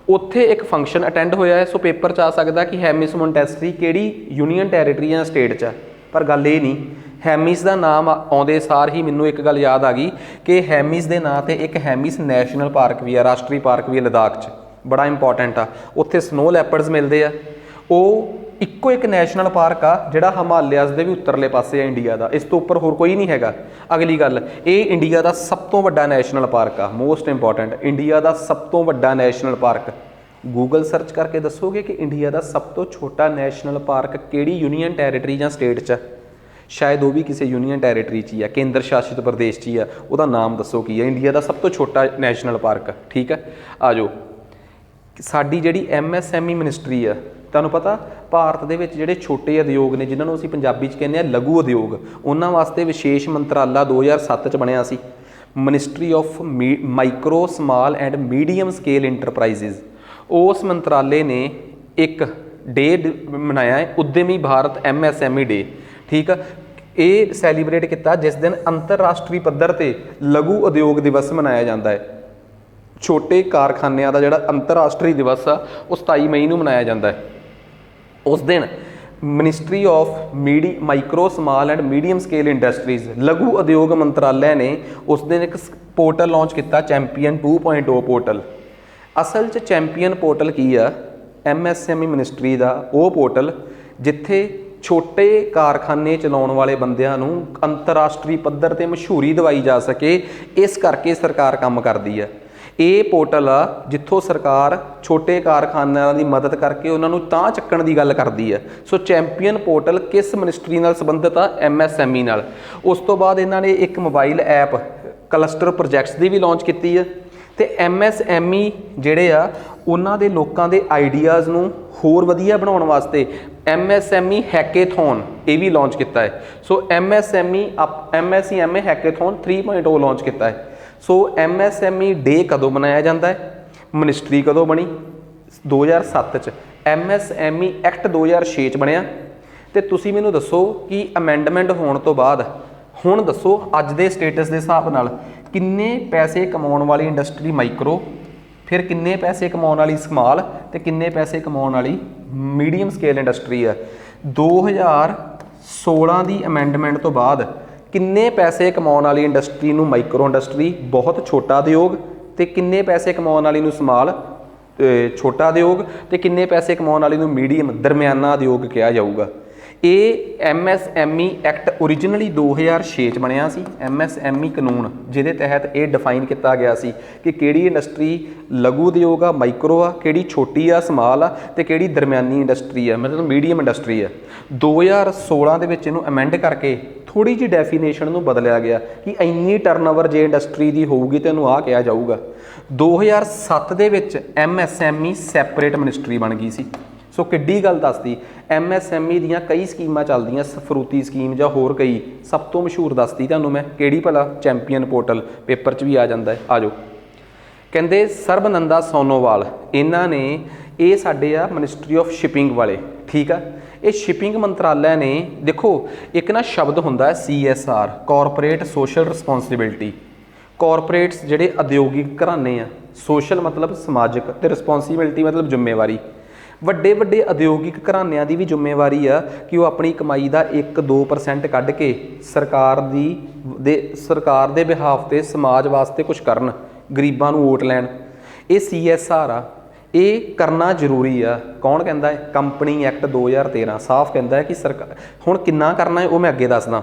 ਉੱਥੇ ਇੱਕ ਫੰਕਸ਼ਨ ਅਟੈਂਡ ਹੋਇਆ ਹੈ। ਸੋ ਪੇਪਰ 'ਚ ਆ ਸਕਦਾ ਕਿ ਹੈਮਿਸ ਮੌਂਟੈਸਰੀ ਕਿਹੜੀ ਯੂਨੀਅਨ ਟੈਰੀਟਰੀ ਜਾਂ ਸਟੇਟ 'ਚ ਆ, ਪਰ ਗੱਲ ਇਹ ਨਹੀਂ। ਹੈਮਿਸ ਦਾ ਨਾਮ ਆਉਂਦੇ ਸਾਰ ਹੀ ਮੈਨੂੰ ਇੱਕ ਗੱਲ ਯਾਦ ਆ ਗਈ ਕਿ ਹੈਮਿਸ ਦੇ ਨਾਂ 'ਤੇ ਇੱਕ ਹੈਮਿਸ ਨੈਸ਼ਨਲ ਪਾਰਕ ਵੀ ਆ, ਰਾਸ਼ਟਰੀ ਪਾਰਕ ਵੀ ਆ ਲੱਦਾਖ 'ਚ। ਬੜਾ ਇੰਪੋਰਟੈਂਟ ਆ। ਉੱਥੇ ਸਨੋ ਲੈਪਰਡਸ ਮਿਲਦੇ ਆ। ਉਹ ਇੱਕੋ ਇੱਕ ਨੈਸ਼ਨਲ ਪਾਰਕ ਆ ਜਿਹੜਾ ਹਿਮਾਲਿਆਜ਼ ਦੇ ਵੀ ਉੱਤਰਲੇ ਪਾਸੇ ਆ ਇੰਡੀਆ ਦਾ। ਇਸ ਤੋਂ ਉੱਪਰ ਹੋਰ ਕੋਈ ਨਹੀਂ ਹੈਗਾ। ਅਗਲੀ ਗੱਲ, ਇਹ ਇੰਡੀਆ ਦਾ ਸਭ ਤੋਂ ਵੱਡਾ ਨੈਸ਼ਨਲ ਪਾਰਕ ਆ। ਮੋਸਟ ਇੰਪੋਰਟੈਂਟ, ਇੰਡੀਆ ਦਾ ਸਭ ਤੋਂ ਵੱਡਾ ਨੈਸ਼ਨਲ ਪਾਰਕ। ਗੂਗਲ ਸਰਚ ਕਰਕੇ ਦੱਸੋਗੇ ਕਿ ਇੰਡੀਆ ਦਾ ਸਭ ਤੋਂ ਛੋਟਾ ਨੈਸ਼ਨਲ ਪਾਰਕ ਕਿਹੜੀ ਯੂਨੀਅਨ ਟੈਰੀਟਰੀ ਜਾਂ ਸਟੇਟ 'ਚ ਆ? ਸ਼ਾਇਦ ਉਹ ਵੀ ਕਿਸੇ ਯੂਨੀਅਨ ਟੈਰੀਟਰੀ 'ਚ ਹੀ ਆ, ਕੇਂਦਰ ਸ਼ਾਸਿਤ ਪ੍ਰਦੇਸ਼ 'ਚ ਹੀ ਆ। ਉਹਦਾ ਨਾਮ ਦੱਸੋ ਕੀ ਹੈ? ਇੰਡੀਆ ਦਾ ਸਭ ਤੋਂ ਛੋਟਾ ਨੈਸ਼ਨਲ ਪਾਰਕ। ਠੀਕ ਹੈ, ਆ ਜਾਓ। ਸਾਡੀ ਜਿਹੜੀ MSME ਮਿਨਿਸਟਰੀ ਆ, ਤੁਹਾਨੂੰ ਪਤਾ ਭਾਰਤ ਦੇ ਵਿੱਚ ਜਿਹੜੇ ਛੋਟੇ ਉਦਯੋਗ ਨੇ, ਜਿਨ੍ਹਾਂ ਨੂੰ ਅਸੀਂ ਪੰਜਾਬੀ 'ਚ ਕਹਿੰਦੇ ਆ ਲਘੂ ਉਦਯੋਗ, ਉਹਨਾਂ ਵਾਸਤੇ ਵਿਸ਼ੇਸ਼ ਮੰਤਰਾਲਾ 2007 'ਚ ਬਣਿਆ ਸੀ, ministry of micro small and medium scale enterprises. ਉਸ ਮੰਤਰਾਲੇ ਨੇ ਇੱਕ ਡੇ ਮਨਾਇਆ ਹੈ, ਉਦਯਮੀ ਭਾਰਤ MSME ਡੇ। ਠੀਕ ਆ, ਇਹ ਸੈਲੀਬ੍ਰੇਟ ਕੀਤਾ ਜਿਸ ਦਿਨ ਅੰਤਰਰਾਸ਼ਟਰੀ ਪੱਧਰ 'ਤੇ ਲਘੂ ਉਦਯੋਗ ਦਿਵਸ ਮਨਾਇਆ ਜਾਂਦਾ ਹੈ। ਛੋਟੇ ਕਾਰਖਾਨਿਆਂ ਦਾ ਜਿਹੜਾ ਅੰਤਰਰਾਸ਼ਟਰੀ ਦਿਵਸ ਆ ਉਹ 27 ਮਈ ਨੂੰ ਮਨਾਇਆ ਜਾਂਦਾ ਹੈ। ਉਸ ਦਿਨ ministry of micro small and medium scale industries ਲਘੂ ਉਦਯੋਗ ਮੰਤਰਾਲੇ ਨੇ ਉਸ ਦਿਨ ਇੱਕ ਪੋਰਟਲ ਲਾਂਚ ਕੀਤਾ, ਚੈਂਪੀਅਨ 2.0 ਪੋਰਟਲ। ਅਸਲ 'ਚ ਚੈਂਪੀਅਨ ਪੋਰਟਲ ਕੀ ਆ? MSME ਮਿਨਿਸਟਰੀ ਦਾ ਉਹ ਪੋਰਟਲ ਜਿੱਥੇ ਛੋਟੇ ਕਾਰਖਾਨੇ ਚਲਾਉਣ ਵਾਲੇ ਬੰਦਿਆਂ ਨੂੰ ਅੰਤਰਰਾਸ਼ਟਰੀ ਪੱਧਰ 'ਤੇ ਮਸ਼ਹੂਰੀ ਦਿਵਾਈ ਜਾ ਸਕੇ। ਇਸ ਕਰਕੇ ਸਰਕਾਰ ਕੰਮ ਕਰਦੀ ਆ। ਇਹ ਪੋਰਟਲ ਆ ਜਿੱਥੋਂ ਸਰਕਾਰ ਛੋਟੇ ਕਾਰਖਾਨਿਆਂ ਦੀ ਮਦਦ ਕਰਕੇ ਉਹਨਾਂ ਨੂੰ ਤਾਂ ਚੱਕਣ ਦੀ ਗੱਲ ਕਰਦੀ ਹੈ। ਸੋ ਚੈਂਪੀਅਨ ਪੋਰਟਲ ਕਿਸ ਮਿਨਿਸਟਰੀ ਨਾਲ ਸੰਬੰਧਿਤ ਆ? MSME ਨਾਲ। ਉਸ ਤੋਂ ਬਾਅਦ ਇਹਨਾਂ ਨੇ ਇੱਕ ਮੋਬਾਈਲ ਐਪ ਕਲਸਟਰ ਪ੍ਰੋਜੈਕਟਸ ਦੀ ਵੀ ਲਾਂਚ ਕੀਤੀ ਹੈ ਤੇ MSME ਜਿਹੜੇ ਆ ਉਹਨਾਂ ਦੇ ਲੋਕਾਂ ਦੇ ਆਈਡੀਆਜ਼ ਨੂੰ ਹੋਰ ਵਧੀਆ ਬਣਾਉਣ ਵਾਸਤੇ MSME ਹੈਕੇਥੌਨ ਇਹ ਵੀ ਲਾਂਚ ਕੀਤਾ ਹੈ। ਸੋ MSME ਹੈਕੇਥੌਨ 3.0 ਲਾਂਚ ਕੀਤਾ ਹੈ। ਸੋ MSME ਡੇ ਕਦੋਂ ਮਨਾਇਆ ਜਾਂਦਾ ਹੈ? ਮਿਨਿਸਟਰੀ ਕਦੋਂ ਬਣੀ? 2007 'ਚ। MSME ਐਕਟ 2006 'ਚ ਬਣਿਆ। ਤੇ ਤੁਸੀਂ ਮੈਨੂੰ ਦੱਸੋ ਕਿ ਅਮੈਂਡਮੈਂਟ ਹੋਣ ਤੋਂ ਬਾਅਦ ਹੁਣ ਦੱਸੋ ਅੱਜ ਦੇ ਸਟੇਟਸ ਦੇ ਹਿਸਾਬ ਨਾਲ ਕਿੰਨੇ ਪੈਸੇ ਕਮਾਉਣ ਵਾਲੀ ਇੰਡਸਟਰੀ ਮਾਈਕਰੋ, ਫਿਰ ਕਿੰਨੇ ਪੈਸੇ ਕਮਾਉਣ ਵਾਲੀ ਸਮਾਲ ਤੇ ਕਿੰਨੇ ਪੈਸੇ ਕਮਾਉਣ ਵਾਲੀ ਮੀਡੀਅਮ ਸਕੇਲ ਇੰਡਸਟਰੀ ਆ? 2016 ਦੀ ਅਮੈਂਡਮੈਂਟ ਤੋਂ ਬਾਅਦ ਕਿੰਨੇ ਪੈਸੇ ਕਮਾਉਣ ਵਾਲੀ ਇੰਡਸਟਰੀ ਨੂੰ ਮਾਈਕਰੋ ਇੰਡਸਟਰੀ, ਬਹੁਤ ਛੋਟਾ ਉਦਯੋਗ, ਤੇ ਕਿੰਨੇ ਪੈਸੇ ਕਮਾਉਣ ਵਾਲੀ ਨੂੰ ਸਮਾਲ ਛੋਟਾ ਉਦਯੋਗ, ਤੇ ਕਿੰਨੇ ਪੈਸੇ ਕਮਾਉਣ ਵਾਲੀ ਨੂੰ ਮੀਡੀਅਮ ਦਰਮਿਆਨਾ ਉਦਯੋਗ ਕਿਹਾ ਜਾਊਗਾ? ਇਹ MSME ਐਕਟ ओरिजिनली 2006 ਚ ਬਣਿਆ ਸੀ। MSME ਕਾਨੂੰਨ ਜਿਹਦੇ ਤਹਿਤ ਇਹ ਡਿਫਾਈਨ ਕੀਤਾ ਗਿਆ ਸੀ ਕਿ ਕਿਹੜੀ ਇੰਡਸਟਰੀ ਲਘੂ ਉਦਯੋਗ ਆ, ਮਾਈਕਰੋ ਆ, ਕਿਹੜੀ ਛੋਟੀ ਆ, ਸਮਾਲ ਆ, ਤੇ ਕਿਹੜੀ ਦਰਮਿਆਨੀ ਇੰਡਸਟਰੀ ਆ, ਮਤਲਬ ਮੀਡੀਅਮ ਇੰਡਸਟਰੀ ਆ। 2016 ਦੇ ਵਿੱਚ ਇਹਨੂੰ ਅਮੈਂਡ ਕਰਕੇ ਥੋੜੀ ਜਿਹੀ ਡੈਫੀਨੇਸ਼ਨ ਨੂੰ ਬਦਲਿਆ ਗਿਆ ਕਿ ਇੰਨੀ ਟਰਨਓਵਰ ਜੇ ਇੰਡਸਟਰੀ ਦੀ ਹੋਊਗੀ ਤੇ ਇਹਨੂੰ ਆਹ ਕਿਹਾ ਜਾਊਗਾ। 2007 ਦੇ ਵਿੱਚ MSME ਸੈਪਰੇਟ ਮਿਨਿਸਟਰੀ ਬਣ ਗਈ ਸੀ। ਸੋ ਕਿੱਡੀ ਗੱਲ ਦੱਸਦੀ। MSME ਦੀਆਂ ਕਈ ਸਕੀਮਾਂ ਚੱਲਦੀਆਂ, ਸਫਰੂਤੀ ਸਕੀਮ ਜਾਂ ਹੋਰ ਕਈ। ਸਭ ਤੋਂ ਮਸ਼ਹੂਰ ਦੱਸਦੀ ਤੁਹਾਨੂੰ ਮੈਂ ਕਿਹੜੀ ਭਲਾ, ਚੈਂਪੀਅਨ ਪੋਰਟਲ, ਪੇਪਰ 'ਚ ਵੀ ਆ ਜਾਂਦਾ ਹੈ। ਆ ਜਾਓ। ਕਹਿੰਦੇ ਸਰਬਨੰਦਾ ਸੋਨੋਵਾਲ, ਇਹਨਾਂ ਨੇ, ਇਹ ਸਾਡੇ ਆ ਮਿਨਿਸਟਰੀ ਆਫ ਸ਼ਿਪਿੰਗ ਵਾਲੇ, ਠੀਕ ਆ। ਇਹ ਸ਼ਿਪਿੰਗ ਮੰਤਰਾਲਾ ਨੇ, ਦੇਖੋ ਇੱਕ ਨਾ ਸ਼ਬਦ ਹੁੰਦਾ ਹੈ CSR, corporate social responsibility. Corporates ਜਿਹੜੇ ਉਦਯੋਗਿਕ ਘਰਾਣੇ ਆ, ਸੋਸ਼ਲ ਮਤਲਬ ਸਮਾਜਿਕ, ਤੇ ਰਿਸਪੌਂਸਿਬਿਲਟੀ ਮਤਲਬ ਜ਼ਿੰਮੇਵਾਰੀ। ਵੱਡੇ ਵੱਡੇ ਉਦਯੋਗਿਕ ਘਰਾਣਿਆਂ ਦੀ ਵੀ ਜ਼ਿੰਮੇਵਾਰੀ ਆ ਕਿ ਉਹ ਆਪਣੀ ਕਮਾਈ ਦਾ 1-2% ਕੱਢ ਕੇ ਸਰਕਾਰ ਦੇ ਬਿਹਾਫ 'ਤੇ ਸਮਾਜ ਵਾਸਤੇ ਕੁਝ ਕਰਨ, ਗਰੀਬਾਂ ਨੂੰ ਵੋਟ ਲੈਣ। ਇਹ CSR ਆ, ਇਹ ਕਰਨਾ ਜ਼ਰੂਰੀ ਆ। ਕੌਣ ਕਹਿੰਦਾ ਹੈ? ਕੰਪਨੀ ਐਕਟ 2013 ਸਾਫ਼ ਕਹਿੰਦਾ ਹੈ ਕਿ ਸਰਕਾਰ ਹੁਣ ਕਿੰਨਾ ਕਰਨਾ ਹੈ ਉਹ ਮੈਂ ਅੱਗੇ ਦੱਸਦਾ।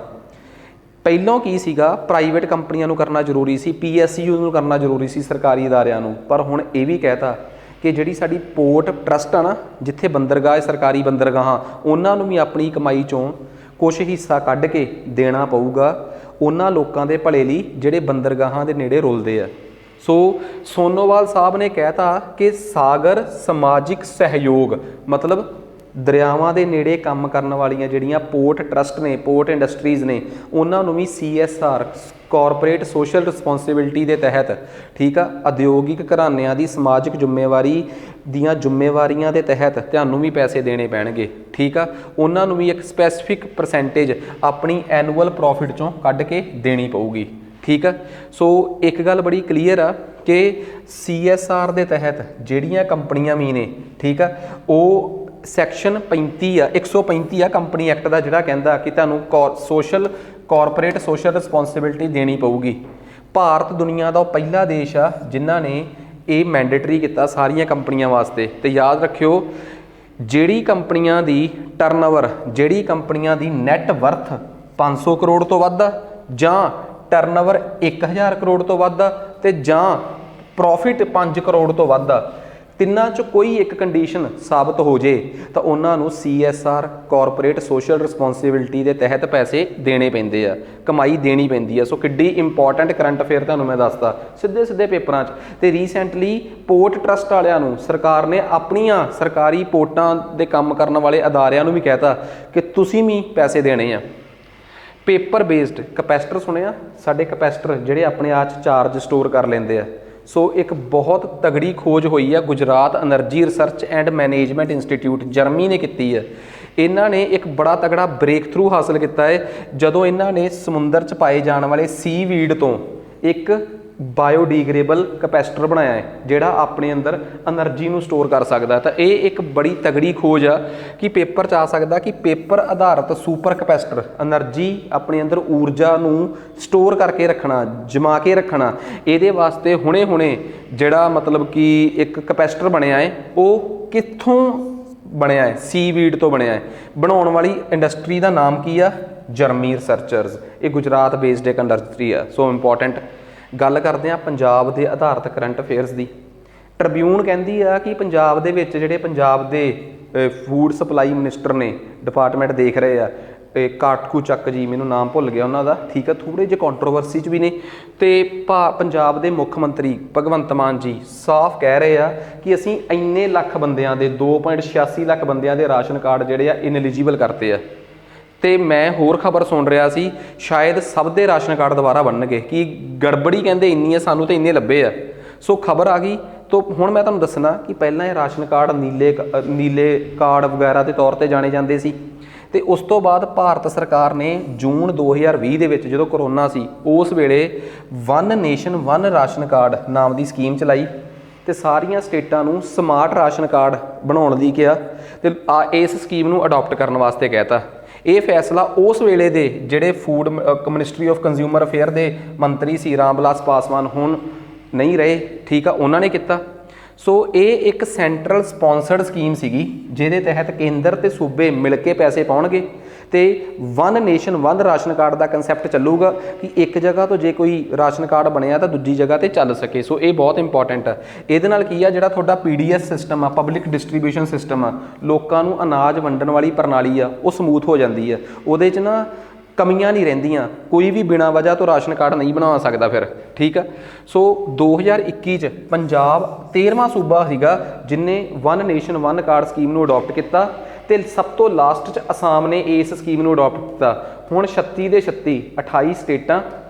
ਪਹਿਲਾਂ ਕੀ ਸੀਗਾ, ਪ੍ਰਾਈਵੇਟ ਕੰਪਨੀਆਂ ਨੂੰ ਕਰਨਾ ਜ਼ਰੂਰੀ ਸੀ, PSU ਨੂੰ ਕਰਨਾ ਜ਼ਰੂਰੀ ਸੀ, ਸਰਕਾਰੀ ਅਦਾਰਿਆਂ ਨੂੰ। ਪਰ ਹੁਣ ਇਹ ਵੀ ਕਹਿਤਾ ਕਿ ਜਿਹੜੀ ਸਾਡੀ ਪੋਰਟ ਟਰਸਟ ਆ ਨਾ, ਜਿੱਥੇ ਬੰਦਰਗਾਹ, ਸਰਕਾਰੀ ਬੰਦਰਗਾਹਾਂ, ਉਹਨਾਂ ਨੂੰ ਵੀ ਆਪਣੀ ਕਮਾਈ 'ਚੋਂ ਕੁਛ ਹਿੱਸਾ ਕੱਢ ਕੇ ਦੇਣਾ ਪਊਗਾ ਉਹਨਾਂ ਲੋਕਾਂ ਦੇ ਭਲੇ ਲਈ ਜਿਹੜੇ ਬੰਦਰਗਾਹਾਂ ਦੇ ਨੇੜੇ ਰੁਲਦੇ ਆ। ਸੋ ਸੋਨੋਵਾਲ ਸਾਹਿਬ ਨੇ ਕਹਿਤਾ ਕਿ ਸਾਗਰ ਸਮਾਜਿਕ ਸਹਿਯੋਗ ਮਤਲਬ ਦਰਿਆਵਾਂ ਦੇ ਨੇੜੇ ਕੰਮ ਕਰਨ ਵਾਲੀਆਂ ਜਿਹੜੀਆਂ ਪੋਰਟ ਟਰਸਟ ਨੇ, ਪੋਰਟ ਇੰਡਸਟਰੀਜ਼ ਨੇ, ਉਹਨਾਂ ਨੂੰ ਵੀ CSR, ਕਾਰਪੋਰੇਟ ਸੋਸ਼ਲ ਰਿਸਪੌਂਸਿਬਿਲਟੀ ਦੇ ਤਹਿਤ, ਠੀਕ ਆ, ਉਦਯੋਗਿਕ ਘਰਾਣਿਆਂ ਦੀ ਸਮਾਜਿਕ ਜ਼ਿੰਮੇਵਾਰੀ ਦੀਆਂ ਜ਼ਿੰਮੇਵਾਰੀਆਂ ਦੇ ਤਹਿਤ ਤੁਹਾਨੂੰ ਵੀ ਪੈਸੇ ਦੇਣੇ ਪੈਣਗੇ, ਠੀਕ ਆ। ਉਹਨਾਂ ਨੂੰ ਵੀ ਇੱਕ ਸਪੈਸੀਫਿਕ ਪਰਸੈਂਟੇਜ ਆਪਣੀ ਐਨੂਅਲ ਪ੍ਰੋਫਿਟ 'ਚੋਂ ਕੱਢ ਕੇ ਦੇਣੀ ਪਊਗੀ, ਠੀਕ ਆ। ਸੋ ਇੱਕ ਗੱਲ ਬੜੀ ਕਲੀਅਰ ਆ ਕਿ CSR ਦੇ ਤਹਿਤ ਜਿਹੜੀਆਂ ਕੰਪਨੀਆਂ ਵੀ ਨੇ, ਠੀਕ ਆ, ਉਹ ਸੈਕਸ਼ਨ 35 ਆ, 135 ਆ ਕੰਪਨੀ ਐਕਟ ਦਾ, ਜਿਹੜਾ ਕਹਿੰਦਾ ਕਿ ਤੁਹਾਨੂੰ ਕਾਰਪੋਰੇਟ ਸੋਸ਼ਲ ਰਿਸਪੌਂਸਿਬਿਲਟੀ ਦੇਣੀ ਪਊਗੀ। ਭਾਰਤ ਦੁਨੀਆ ਦਾ ਉਹ ਪਹਿਲਾ ਦੇਸ਼ ਆ ਜਿਨ੍ਹਾਂ ਨੇ ਇਹ ਮੈਂਡੇਟਰੀ ਕੀਤਾ ਸਾਰੀਆਂ ਕੰਪਨੀਆਂ ਵਾਸਤੇ। ਤੇ ਯਾਦ ਰੱਖਿਓ, ਜਿਹੜੀ ਕੰਪਨੀਆਂ ਦੀ ਟਰਨਓਵਰ, ਜਿਹੜੀ ਕੰਪਨੀਆਂ ਦੀ ਨੈਟ ਵਰਥ 500 ਕਰੋੜ ਤੋਂ ਵੱਧ ਆ, ਜਾਂ ਟਰਨਓਵਰ 1000 ਕਰੋੜ ਤੋਂ ਵੱਧ ਆ, ਤੇ ਜਾਂ ਪ੍ਰੋਫਿਟ 5 ਕਰੋੜ ਤੋਂ ਵੱਧ ਆ, ਤਿੰਨਾਂ 'ਚ ਕੋਈ ਇੱਕ ਕੰਡੀਸ਼ਨ ਸਾਬਤ ਹੋ ਜੇ ਤਾਂ ਉਹਨਾਂ ਨੂੰ CSR, ਕਾਰਪੋਰੇਟ ਸੋਸ਼ਲ ਰਿਸਪੌਂਸਿਬਿਲਟੀ ਦੇ ਤਹਿਤ ਪੈਸੇ ਦੇਣੇ ਪੈਂਦੇ ਆ, ਕਮਾਈ ਦੇਣੀ ਪੈਂਦੀ ਆ। ਸੋ ਕਿੱਡੀ ਇੰਪੋਰਟੈਂਟ ਕਰੰਟ ਅਫੇਅਰ ਤੁਹਾਨੂੰ ਮੈਂ ਦੱਸਦਾ ਸਿੱਧੇ ਪੇਪਰਾਂ 'ਚ। ਤੇ ਰੀਸੈਂਟਲੀ ਪੋਰਟ ਟਰਸਟ ਵਾਲਿਆਂ ਨੂੰ ਸਰਕਾਰ ਨੇ ਆਪਣੀਆਂ ਸਰਕਾਰੀ ਪੋਰਟਾਂ ਦੇ ਕੰਮ ਕਰਨ ਵਾਲੇ ਅਦਾਰਿਆਂ ਨੂੰ ਵੀ ਕਹਿਤਾ ਕਿ ਤੁਸੀਂ ਵੀ ਪੈਸੇ ਦੇਣੇ ਆ। ਪੇਪਰ ਬੇਸਡ ਕਪੈਸਟਰ ਸੁਣਿਆ? ਸਾਡੇ ਕਪੈਸਟਰ ਜਿਹੜੇ ਆਪਣੇ ਆਪ 'ਚ ਚਾਰਜ ਸਟੋਰ ਕਰ ਲੈਂਦੇ ਆ। ਸੋ ਇੱਕ ਬਹੁਤ ਤਗੜੀ ਖੋਜ ਹੋਈ ਆ, Gujarat energy research and management institute, Germany ਨੇ ਕੀਤੀ ਹੈ। ਇਹਨਾਂ ਨੇ ਇੱਕ ਬੜਾ ਤਗੜਾ ਬ੍ਰੇਕ ਥਰੂ ਹਾਸਲ ਕੀਤਾ ਹੈ ਜਦੋਂ ਇਹਨਾਂ ਨੇ ਸਮੁੰਦਰ 'ਚ ਪਾਏ ਜਾਣ ਵਾਲੇ ਸੀਵੀਡ ਤੋਂ ਇੱਕ ਬਾਇਓਡੀਗ੍ਰੇਡੇਬਲ ਕਪੈਸਟਰ ਬਣਾਇਆ ਹੈ ਜਿਹੜਾ ਆਪਣੇ ਅੰਦਰ એનર્ਜੀ ਨੂੰ ਸਟੋਰ ਕਰ ਸਕਦਾ। ਤਾਂ ਇਹ ਇੱਕ ਬੜੀ ਤਗੜੀ ਖੋਜ ਆ ਕਿ ਪੇਪਰ 'ਚ ਆ ਸਕਦਾ ਕਿ ਪੇਪਰ ਆਧਾਰਿਤ ਸੁਪਰ ਕਪੈਸਟਰ, એનર્ਜੀ ਆਪਣੇ ਅੰਦਰ ਊਰਜਾ ਨੂੰ ਸਟੋਰ ਕਰਕੇ ਰੱਖਣਾ, ਜਮਾ ਕੇ ਰੱਖਣਾ, ਇਹਦੇ ਵਾਸਤੇ ਹੁਣੇ ਜਿਹੜਾ ਮਤਲਬ ਕਿ ਇੱਕ ਕਪੈਸਟਰ ਬਣਿਆ ਹੈ ਉਹ ਕਿੱਥੋਂ ਬਣਿਆ ਹੈ? ਸੀਵੀਡ ਤੋਂ ਬਣਿਆ ਹੈ। ਬਣਾਉਣ ਵਾਲੀ ਇੰਡਸਟਰੀ ਦਾ ਨਾਮ ਕੀ ਆ? Journey researchers. ਇਹ ਗੁਜਰਾਤ ਬੇਸਡ ਇੱਕ ਇੰਡਸਟਰੀ ਆ। ਸੋ ਇੰਪੋਰਟੈਂਟ ਗੱਲ ਕਰਦੇ ਹਾਂ ਪੰਜਾਬ ਦੇ ਆਧਾਰਿਤ ਕਰੰਟ ਅਫੇਅਰਸ ਦੀ। ਟ੍ਰਿਬਿਊਨ ਕਹਿੰਦੀ ਆ ਕਿ ਪੰਜਾਬ ਦੇ ਵਿੱਚ ਜਿਹੜੇ ਪੰਜਾਬ ਦੇ ਫੂਡ ਸਪਲਾਈ ਮਿਨਿਸਟਰ ਨੇ, ਡਿਪਾਰਟਮੈਂਟ ਦੇਖ ਰਹੇ ਆ, ਕਾਟਕੂ ਚੱਕ ਜੀ, ਮੈਨੂੰ ਨਾਮ ਭੁੱਲ ਗਿਆ ਉਹਨਾਂ ਦਾ, ਠੀਕ ਆ, ਥੋੜ੍ਹੇ ਜਿਹੇ ਕੰਟਰੋਵਰਸੀ 'ਚ ਵੀ ਨੇ। ਤੇ ਪੰਜਾਬ ਦੇ ਮੁੱਖ ਮੰਤਰੀ ਭਗਵੰਤ ਮਾਨ ਜੀ ਸਾਫ਼ ਕਹਿ ਰਹੇ ਆ ਕਿ ਅਸੀਂ ਇੰਨੇ ਲੱਖ ਬੰਦਿਆਂ ਦੇ 2.86 ਲੱਖ ਬੰਦਿਆਂ ਦੇ ਰਾਸ਼ਨ ਕਾਰਡ ਜਿਹੜੇ ਆ ਇਨਐਲੀਜੀਬਲ ਕਰਤੇ ਆ। ਤੇ ਮੈਂ ਹੋਰ ਖਬਰ ਸੁਣ ਰਿਹਾ ਸੀ ਸ਼ਾਇਦ ਸਭ ਦੇ ਰਾਸ਼ਨ ਕਾਰਡ ਦੁਬਾਰਾ ਬਣਨਗੇ, ਕਿ ਗੜਬੜੀ ਕਹਿੰਦੇ ਇੰਨੀ ਹੈ, ਸਾਨੂੰ ਤਾਂ ਇੰਨੇ ਲੱਭੇ ਆ। ਸੋ ਖਬਰ ਆ ਗਈ। ਤੋ ਹੁਣ ਮੈਂ ਤੁਹਾਨੂੰ ਦੱਸਣਾ ਕਿ ਪਹਿਲਾਂ ਇਹ ਰਾਸ਼ਨ ਕਾਰਡ ਨੀਲੇ ਕਾਰਡ ਵਗੈਰਾ ਦੇ ਤੌਰ 'ਤੇ ਜਾਣੇ ਜਾਂਦੇ ਸੀ। ਤੇ ਉਸ ਤੋਂ ਬਾਅਦ ਭਾਰਤ ਸਰਕਾਰ ਨੇ ਜੂਨ 2020 ਦੇ ਵਿੱਚ ਜਦੋਂ ਕਰੋਨਾ ਸੀ ਉਸ ਵੇਲੇ one nation one ration card ਨਾਮ ਦੀ ਸਕੀਮ ਚਲਾਈ ਤੇ ਸਾਰੀਆਂ ਸਟੇਟਾਂ ਨੂੰ ਸਮਾਰਟ ਰਾਸ਼ਨ ਕਾਰਡ ਬਣਾਉਣ ਦੀ ਕਿਹਾ ਤੇ ਇਸ ਸਕੀਮ ਨੂੰ ਅਡਾਪਟ ਕਰਨ ਵਾਸਤੇ ਕਹਿਤਾ। ਇਹ ਫੈਸਲਾ ਉਸ ਵੇਲੇ ਦੇ ਜਿਹੜੇ food ministry of consumer affair ਦੇ ਮੰਤਰੀ ਸੀ ਰਾਮ ਵਿਲਾਸ ਪਾਸਵਾਨ, ਹੁਣ ਨਹੀਂ ਰਹੇ, ਠੀਕ ਆ, ਉਹਨਾਂ ਨੇ ਕੀਤਾ। ਸੋ ਇਹ ਇੱਕ ਸੈਂਟਰਲ ਸਪੋਂਸਰਡ ਸਕੀਮ ਸੀਗੀ ਜਿਹਦੇ ਤਹਿਤ ਕੇਂਦਰ ਤੇ ਸੂਬੇ ਮਿਲ ਕੇ ਪੈਸੇ ਪਾਉਣਗੇ ਤੇ one nation one ration card ਦਾ ਕਨਸੈਪਟ ਚੱਲੂਗਾ ਕਿ ਇੱਕ ਜਗ੍ਹਾ ਤੋਂ ਜੇ ਕੋਈ ਰਾਸ਼ਨ ਕਾਰਡ ਬਣਿਆ ਤਾਂ ਦੂਜੀ ਜਗ੍ਹਾ ਤੇ ਚੱਲ ਸਕੇ। ਸੋ ਇਹ ਬਹੁਤ ਇੰਪੋਰਟੈਂਟ ਆ। ਇਹਦੇ ਨਾਲ ਕੀ ਆ, ਜਿਹੜਾ ਤੁਹਾਡਾ ਪੀਡੀਐਸ ਸਿਸਟਮ ਆ, ਪਬਲਿਕ ਡਿਸਟ੍ਰੀਬਿਊਸ਼ਨ ਸਿਸਟਮ ਆ, ਲੋਕਾਂ ਨੂੰ ਅਨਾਜ ਵੰਡਣ ਵਾਲੀ ਪ੍ਰਣਾਲੀ ਆ, ਉਹ ਸਮੂਥ ਹੋ ਜਾਂਦੀ ਆ। ਉਹਦੇ 'ਚ ਨਾ ਕਮੀਆਂ ਨਹੀਂ ਰਹਿੰਦੀਆਂ, ਕੋਈ ਵੀ ਬਿਨਾਂ ਵਜ੍ਹਾ ਤੋਂ ਰਾਸ਼ਨ ਕਾਰਡ ਨਹੀਂ ਬਣਾ ਸਕਦਾ ਫਿਰ, ਠੀਕ ਆ। ਸੋ 2021 'ਚ ਪੰਜਾਬ 13ਵਾਂ ਸੂਬਾ ਸੀਗਾ ਜਿਨੇ one nation one card scheme ਨੂੰ ਅਡੋਪਟ ਕੀਤਾ, ਤੇ ਸਭ ਤੋਂ ਲਾਸਟ 'ਚ ਅਸਾਮ ਨੇ ਇਸ ਸਕੀਮ ਨੂੰ ਅਡੋਪਟ ਕੀਤਾ। ਹੁਣ 36 ਦੇ 36 28 ਸਟੇਟਾਂ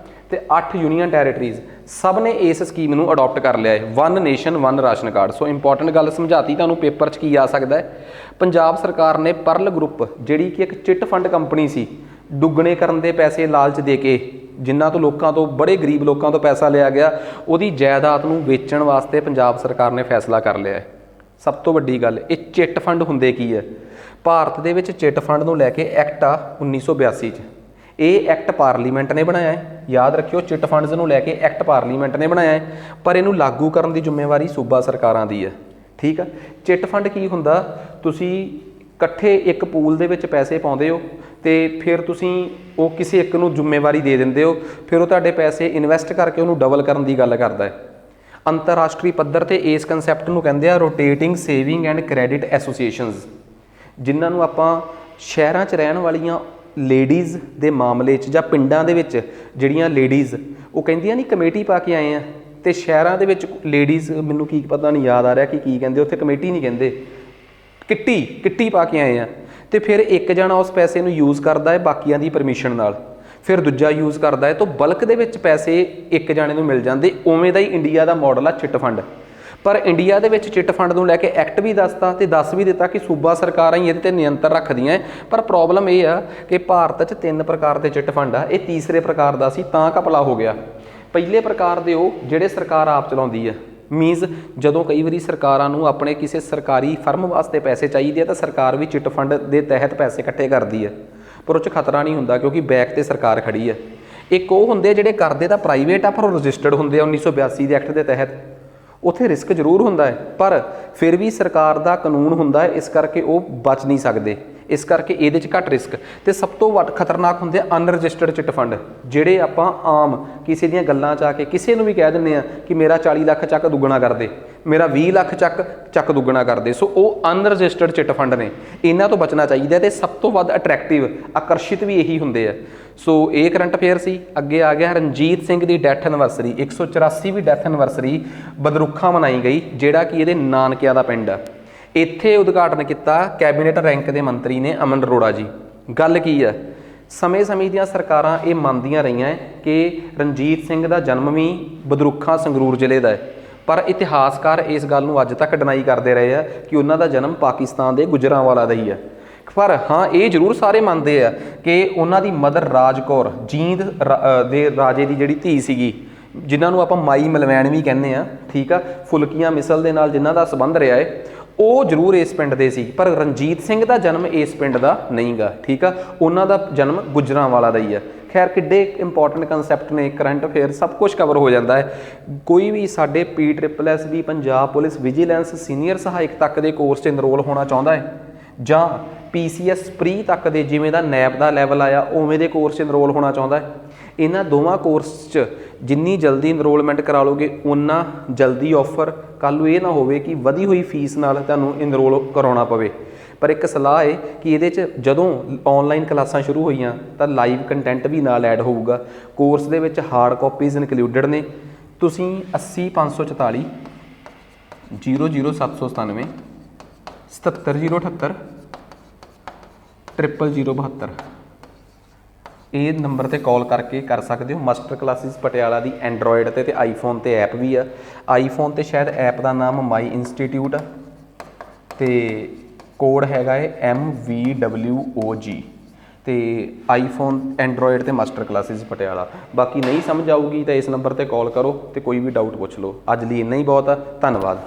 ਤੇ 8 ਯੂਨੀਅਨ ਟੈਰੀਟਰੀਜ਼ ਸਭ ਨੇ ਇਸ ਸਕੀਮ ਨੂੰ ਅਡੋਪਟ ਕਰ ਲਿਆ ਹੈ, one nation one ration card. ਸੋ ਇੰਪੋਰਟੈਂਟ ਗੱਲ ਸਮਝਾਤੀ ਤੁਹਾਨੂੰ, ਪੇਪਰ 'ਚ ਕੀ ਆ ਸਕਦਾ ਹੈ। ਪੰਜਾਬ ਸਰਕਾਰ ਨੇ ਪਰਲ ਗਰੁੱਪ, ਜਿਹੜੀ ਕਿ ਇੱਕ ਚਿੱਟ ਫੰਡ ਕੰਪਨੀ ਸੀ, ਦੁੱਗਣੇ ਕਰਨ ਦੇ ਪੈਸੇ ਲਾਲਚ ਦੇ ਕੇ, ਜਿਨ੍ਹਾਂ ਤੋਂ ਲੋਕਾਂ ਤੋਂ, ਬੜੇ ਗਰੀਬ ਲੋਕਾਂ ਤੋਂ ਪੈਸਾ ਲਿਆ ਗਿਆ, ਉਹਦੀ ਜਾਇਦਾਦ ਨੂੰ ਵੇਚਣ ਵਾਸਤੇ ਪੰਜਾਬ ਸਰਕਾਰ ਨੇ ਫੈਸਲਾ ਕਰ ਲਿਆ ਹੈ। ਸਭ ਤੋਂ ਵੱਡੀ ਗੱਲ, ਇਹ ਚਿੱਟ ਫੰਡ ਹੁੰਦੇ ਕੀ ਹੈ? ਭਾਰਤ ਦੇ ਵਿੱਚ ਚਿੱਟ ਫੰਡ ਨੂੰ ਲੈ ਕੇ ਐਕਟ ਆ 1982 'ਚ। ਇਹ ਐਕਟ ਪਾਰਲੀਮੈਂਟ ਨੇ ਬਣਾਇਆ ਹੈ, ਯਾਦ ਰੱਖਿਓ, ਚਿੱਟ ਫੰਡਸ ਨੂੰ ਲੈ ਕੇ ਐਕਟ ਪਾਰਲੀਮੈਂਟ ਨੇ ਬਣਾਇਆ ਹੈ, ਪਰ ਇਹਨੂੰ ਲਾਗੂ ਕਰਨ ਦੀ ਜ਼ਿੰਮੇਵਾਰੀ ਸੂਬਾ ਸਰਕਾਰਾਂ ਦੀ ਹੈ, ਠੀਕ ਆ। ਚਿੱਟ ਫੰਡ ਕੀ ਹੁੰਦਾ? ਤੁਸੀਂ ਇਕੱਠੇ ਇੱਕ ਪੂਲ ਦੇ ਵਿੱਚ ਪੈਸੇ ਪਾਉਂਦੇ ਹੋ ਤੇ ਫਿਰ ਤੁਸੀਂ ਉਹ ਕਿਸੇ ਇੱਕ ਨੂੰ ਜ਼ਿੰਮੇਵਾਰੀ ਦੇ ਦਿੰਦੇ ਹੋ, ਫਿਰ ਉਹ ਤੁਹਾਡੇ ਪੈਸੇ ਇਨਵੈਸਟ ਕਰਕੇ ਉਹਨੂੰ ਡਬਲ ਕਰਨ ਦੀ ਗੱਲ ਕਰਦਾ ਹੈ। ਅੰਤਰਰਾਸ਼ਟਰੀ ਪੱਧਰ ਤੇ ਇਸ ਕਨਸੈਪਟ ਨੂੰ ਕਹਿੰਦੇ ਆ rotating saving and credit associations, ਜਿਨ੍ਹਾਂ ਨੂੰ ਆਪਾਂ ਸ਼ਹਿਰਾਂ 'ਚ ਰਹਿਣ ਵਾਲੀਆਂ ਲੇਡੀਜ਼ ਦੇ ਮਾਮਲੇ 'ਚ ਜਾਂ ਪਿੰਡਾਂ ਦੇ ਵਿੱਚ ਜਿਹੜੀਆਂ ਲੇਡੀਜ਼ ਉਹ ਕਹਿੰਦੀਆਂ ਨਹੀਂ ਕਮੇਟੀ ਪਾ ਕੇ ਆਏ ਆ, ਤੇ ਸ਼ਹਿਰਾਂ ਦੇ ਵਿੱਚ ਲੇਡੀਜ਼, ਮੈਨੂੰ ਕੀ ਪਤਾ ਨਹੀਂ ਯਾਦ ਆ ਰਿਹਾ ਕਿ ਕੀ ਕਹਿੰਦੇ, ਉੱਥੇ ਕਮੇਟੀ ਨਹੀਂ ਕਹਿੰਦੇ, ਕਿੱਟੀ ਪਾ ਕੇ ਆਏ ਆ। ਤੇ ਫਿਰ ਇੱਕ ਜਣਾ ਉਸ ਪੈਸੇ ਨੂੰ ਯੂਜ਼ ਕਰਦਾ ਹੈ ਬਾਕੀਆਂ ਦੀ ਪਰਮਿਸ਼ਨ ਨਾਲ, ਫਿਰ ਦੂਜਾ ਯੂਜ਼ ਕਰਦਾ ਹੈ, ਤਾਂ ਬਲਕ ਦੇ ਵਿੱਚ ਪੈਸੇ ਇੱਕ ਜਾਣੇ ਨੂੰ ਮਿਲ ਜਾਂਦੇ। ਉਵੇਂ ਦਾ ਹੀ ਇੰਡੀਆ ਦਾ ਮਾਡਲ ਆ ਚਿੱਟ ਫੰਡ। ਪਰ ਇੰਡੀਆ ਦੇ ਵਿੱਚ ਚਿੱਟ ਫੰਡ ਨੂੰ ਲੈ ਕੇ ਐਕਟ ਵੀ ਦੱਸਤਾ ਤੇ ਦੱਸ ਵੀ ਦਿੱਤਾ ਕਿ ਸੂਬਾ ਸਰਕਾਰਾਂ ਹੀ ਇਹਦੇ ਤੇ ਨਿਯੰਤਰਣ ਰੱਖਦੀਆਂ। ਪਰ ਪ੍ਰੋਬਲਮ ਇਹ ਆ ਕਿ ਭਾਰਤ 'ਚ 3 ਪ੍ਰਕਾਰ ਦੇ ਚਿੱਟ ਫੰਡ ਆ, ਇਹ ਤੀਸਰੇ ਪ੍ਰਕਾਰ ਦਾ ਸੀ ਤਾਂ ਘਪਲਾ ਹੋ ਗਿਆ। ਪਹਿਲੇ ਪ੍ਰਕਾਰ ਦੇ ਉਹ ਜਿਹੜੇ ਸਰਕਾਰ ਆਪ ਚਲਾਉਂਦੀ ਆ, ਮੀਨਸ ਜਦੋਂ ਕਈ ਵਾਰੀ ਸਰਕਾਰਾਂ ਨੂੰ ਆਪਣੇ ਕਿਸੇ ਸਰਕਾਰੀ ਫਰਮ ਵਾਸਤੇ ਪੈਸੇ ਚਾਹੀਦੇ ਆ ਤਾਂ ਸਰਕਾਰ ਵੀ ਚਿੱਟ ਫੰਡ ਦੇ ਤਹਿਤ ਪੈਸੇ ਇਕੱਠੇ ਕਰਦੀ ਹੈ, ਪਰ ਉਹ 'ਚ ਖਤਰਾ ਨਹੀਂ ਹੁੰਦਾ ਕਿਉਂਕਿ ਬੈਕ ਤੇ ਸਰਕਾਰ ਖੜੀ ਹੈ। ਇੱਕ ਉਹ ਹੁੰਦੇ ਜਿਹੜੇ ਕਰਦੇ ਤਾਂ ਪ੍ਰਾਈਵੇਟ ਆ ਪਰ ਉਹ ਰਜਿਸਟਰਡ ਹੁੰਦੇ ਆ 1982 ਦੇ ਐਕਟ ਦੇ ਤਹਿਤ, ਉੱਥੇ ਰਿਸਕ ਜ਼ਰੂਰ ਹੁੰਦਾ ਹੈ ਪਰ ਫਿਰ ਵੀ ਸਰਕਾਰ ਦਾ ਕਾਨੂੰਨ ਹੁੰਦਾ ਹੈ, ਇਸ ਕਰਕੇ ਉਹ ਬਚ ਨਹੀਂ ਸਕਦੇ, ਇਸ ਕਰਕੇ ਇਹਦੇ 'ਚ ਘੱਟ ਰਿਸਕ। ਤੇ ਸਭ ਤੋਂ ਵੱਧ ਖਤਰਨਾਕ ਹੁੰਦੇ ਅਨਰਜਿਸਟਰਡ ਚਿੱਟ ਫੰਡ, ਜਿਹੜੇ ਆਪਾਂ ਆਮ ਕਿਸੇ ਦੀਆਂ ਗੱਲਾਂ 'ਚ ਆ ਕੇ ਕਿਸੇ ਨੂੰ ਵੀ ਕਹਿ ਦਿੰਦੇ ਆ ਕਿ ਮੇਰਾ 40 ਲੱਖ ਚੱਕ ਦੁੱਗਣਾ ਕਰ ਦੇ, ਮੇਰਾ 20 ਲੱਖ ਚੱਕ ਦੁੱਗਣਾ ਕਰ ਦੇ। ਸੋ ਉਹ ਅਨਰਜਿਸਟਰਡ ਚਿੱਟ ਫੰਡ ਨੇ, ਇਹਨਾਂ ਤੋਂ ਬਚਣਾ ਚਾਹੀਦਾ। ਤੇ ਸਭ ਤੋਂ ਵੱਧ ਅਟਰੈਕਟਿਵ, ਆਕਰਸ਼ਿਤ ਵੀ ਇਹੀ ਹੁੰਦੇ ਆ। ਸੋ ਇਹ ਕਰੰਟ ਅਫੇਅਰ ਸੀ। ਅੱਗੇ ਆ ਗਿਆ ਰਣਜੀਤ ਸਿੰਘ ਦੀ ਡੈਥ ਐਨਵਰਸਰੀ, 184ਵੀਂ ਡੈਥ ਐਨਵਰਸਰੀ ਬਦਰੁੱਖਾਂ ਮਨਾਈ ਗਈ, ਜਿਹੜਾ ਕਿ ਇਹਦੇ ਨਾਨਕਿਆਂ ਦਾ ਪਿੰਡ ਆ। ਇੱਥੇ ਉਦਘਾਟਨ ਕੀਤਾ ਕੈਬਨਿਟ ਰੈਂਕ ਦੇ ਮੰਤਰੀ ਨੇ ਅਮਨ ਅਰੋੜਾ ਜੀ। ਗੱਲ ਕੀ ਆ, ਸਮੇਂ ਦੀਆਂ ਸਰਕਾਰਾਂ ਇਹ ਮੰਨਦੀਆਂ ਰਹੀਆਂ ਕਿ ਰਣਜੀਤ ਸਿੰਘ ਦਾ ਜਨਮ ਵੀ ਬਦਰੁੱਖਾਂ ਸੰਗਰੂਰ ਜ਼ਿਲ੍ਹੇ ਦਾ ਹੈ, ਪਰ ਇਤਿਹਾਸਕਾਰ ਇਸ ਗੱਲ ਨੂੰ ਅੱਜ ਤੱਕ ਡਿਨਾਈ ਕਰਦੇ ਰਹੇ ਆ ਕਿ ਉਹਨਾਂ ਦਾ ਜਨਮ ਪਾਕਿਸਤਾਨ ਦੇ ਗੁਜਰਾਂਵਾਲਾ ਦਾ ਹੀ ਹੈ। ਪਰ ਹਾਂ ਇਹ ਜ਼ਰੂਰ ਸਾਰੇ ਮੰਨਦੇ ਆ ਕਿ ਉਹਨਾਂ ਦੀ ਮਦਰ ਰਾਜ ਕੌਰ, ਜੀਂਦ ਦੇ ਰਾਜੇ ਦੀ ਜਿਹੜੀ ਧੀ ਸੀਗੀ, ਜਿਨ੍ਹਾਂ ਨੂੰ ਆਪਾਂ ਮਾਈ ਮਲਵੈਣ ਵੀ ਕਹਿੰਦੇ ਆ, ਠੀਕ ਆ, ਫੁਲਕੀਆਂ ਮਿਸਲ ਦੇ ਨਾਲ ਜਿਨ੍ਹਾਂ ਦਾ ਸੰਬੰਧ ਰਿਹਾ ਹੈ, ਉਹ ਜ਼ਰੂਰ ਇਸ ਪਿੰਡ ਦੇ ਸੀ। ਪਰ ਰਣਜੀਤ ਸਿੰਘ ਦਾ ਜਨਮ ਇਸ ਪਿੰਡ ਦਾ ਨਹੀਂ ਗਾ, ਠੀਕ ਆ, ਉਹਨਾਂ ਦਾ ਜਨਮ ਗੁਜਰਾਂਵਾਲਾ ਦਾ ਹੀ ਆ। ਖੈਰ ਕਿੱਡੇ ਇੰਪੋਰਟੈਂਟ ਕਨਸੈਪਟ ਨੇ, ਕਰੰਟ ਅਫੇਅਰ ਸਭ ਕੁਝ ਕਵਰ ਹੋ ਜਾਂਦਾ ਹੈ। ਕੋਈ ਵੀ ਸਾਡੇ PSSB Punjab police vigilance senior ਸਹਾਇਕ ਤੱਕ ਦੇ ਕੋਰਸ 'ਚ ਇਨਰੋਲ ਹੋਣਾ ਚਾਹੁੰਦਾ ਹੈ ਜਾਂ PCS ਪ੍ਰੀ ਤੱਕ ਦੇ, ਜਿਵੇਂ ਦਾ ਨੈਪ ਦਾ ਲੈਵਲ ਆਇਆ ਉਵੇਂ ਦੇ ਕੋਰਸ 'ਚ ਇਨਰੋਲ ਹੋਣਾ ਚਾਹੁੰਦਾ ਹੈ, ਇਹਨਾਂ ਦੋਵਾਂ ਕੋਰਸ 'ਚ ਜਿੰਨੀ ਜਲਦੀ ਇਨਰੋਲਮੈਂਟ ਕਰਾ ਲਓਗੇ ਉਨਾ ਜਲਦੀ ਆਫਰ। ਕੱਲ੍ਹ ਨੂੰ ਇਹ ਨਾ ਹੋਵੇ ਕਿ ਵਧੀ ਹੋਈ ਫੀਸ ਨਾਲ ਤੁਹਾਨੂੰ ਇਨਰੋਲ ਕਰਾਉਣਾ ਪਵੇ। ਪਰ ਇੱਕ ਸਲਾਹ ਹੈ ਕਿ ਇਹਦੇ 'ਚ ਜਦੋਂ ਔਨਲਾਈਨ ਕਲਾਸਾਂ ਸ਼ੁਰੂ ਹੋਈਆਂ ਤਾਂ ਲਾਈਵ ਕੰਟੈਂਟ ਵੀ ਨਾਲ ਐਡ ਹੋਊਗਾ। ਕੋਰਸ ਦੇ ਵਿੱਚ ਹਾਰਡ ਕਾਪੀਜ਼ ਇਨਕਲੂਡਡ ਨੇ। ਤੁਸੀਂ 80 544 00797 77078 00072 ਇਹ ਨੰਬਰ ਤੇ ਕਾਲ ਕਰਕੇ ਕਰ ਸਕਦੇ ਹੋ। ਮਾਸਟਰ ਕਲਾਸਿਸ ਪਟਿਆਲਾ ਦੀ ਐਂਡਰੋਇਡ ਤੇ ਆਈਫੋਨ ਤੇ ਐਪ ਵੀ ਆ। ਆਈਫੋਨ ਤੇ ਸ਼ਾਇਦ ਐਪ ਦਾ ਨਾਮ ਮਾਈ ਇੰਸਟੀਟਿਊਟ ਆ ਤੇ ਕੋਡ ਹੈਗਾ ਹੈ MVWOG, ਤੇ ਆਈਫੋਨ ਐਂਡਰੋਇਡ ਤੇ ਮਾਸਟਰ ਕਲਾਸਿਸ ਪਟਿਆਲਾ। ਬਾਕੀ ਨਹੀਂ ਸਮਝ ਆਊਗੀ ਤਾਂ ਇਸ ਨੰਬਰ ਤੇ ਕਾਲ ਕਰੋ ਤੇ ਕੋਈ ਵੀ ਡਾਊਟ ਪੁੱਛ ਲਓ। ਅੱਜ ਲਈ ਇੰਨਾ ਹੀ ਬਹੁਤ ਆ, ਧੰਨਵਾਦ।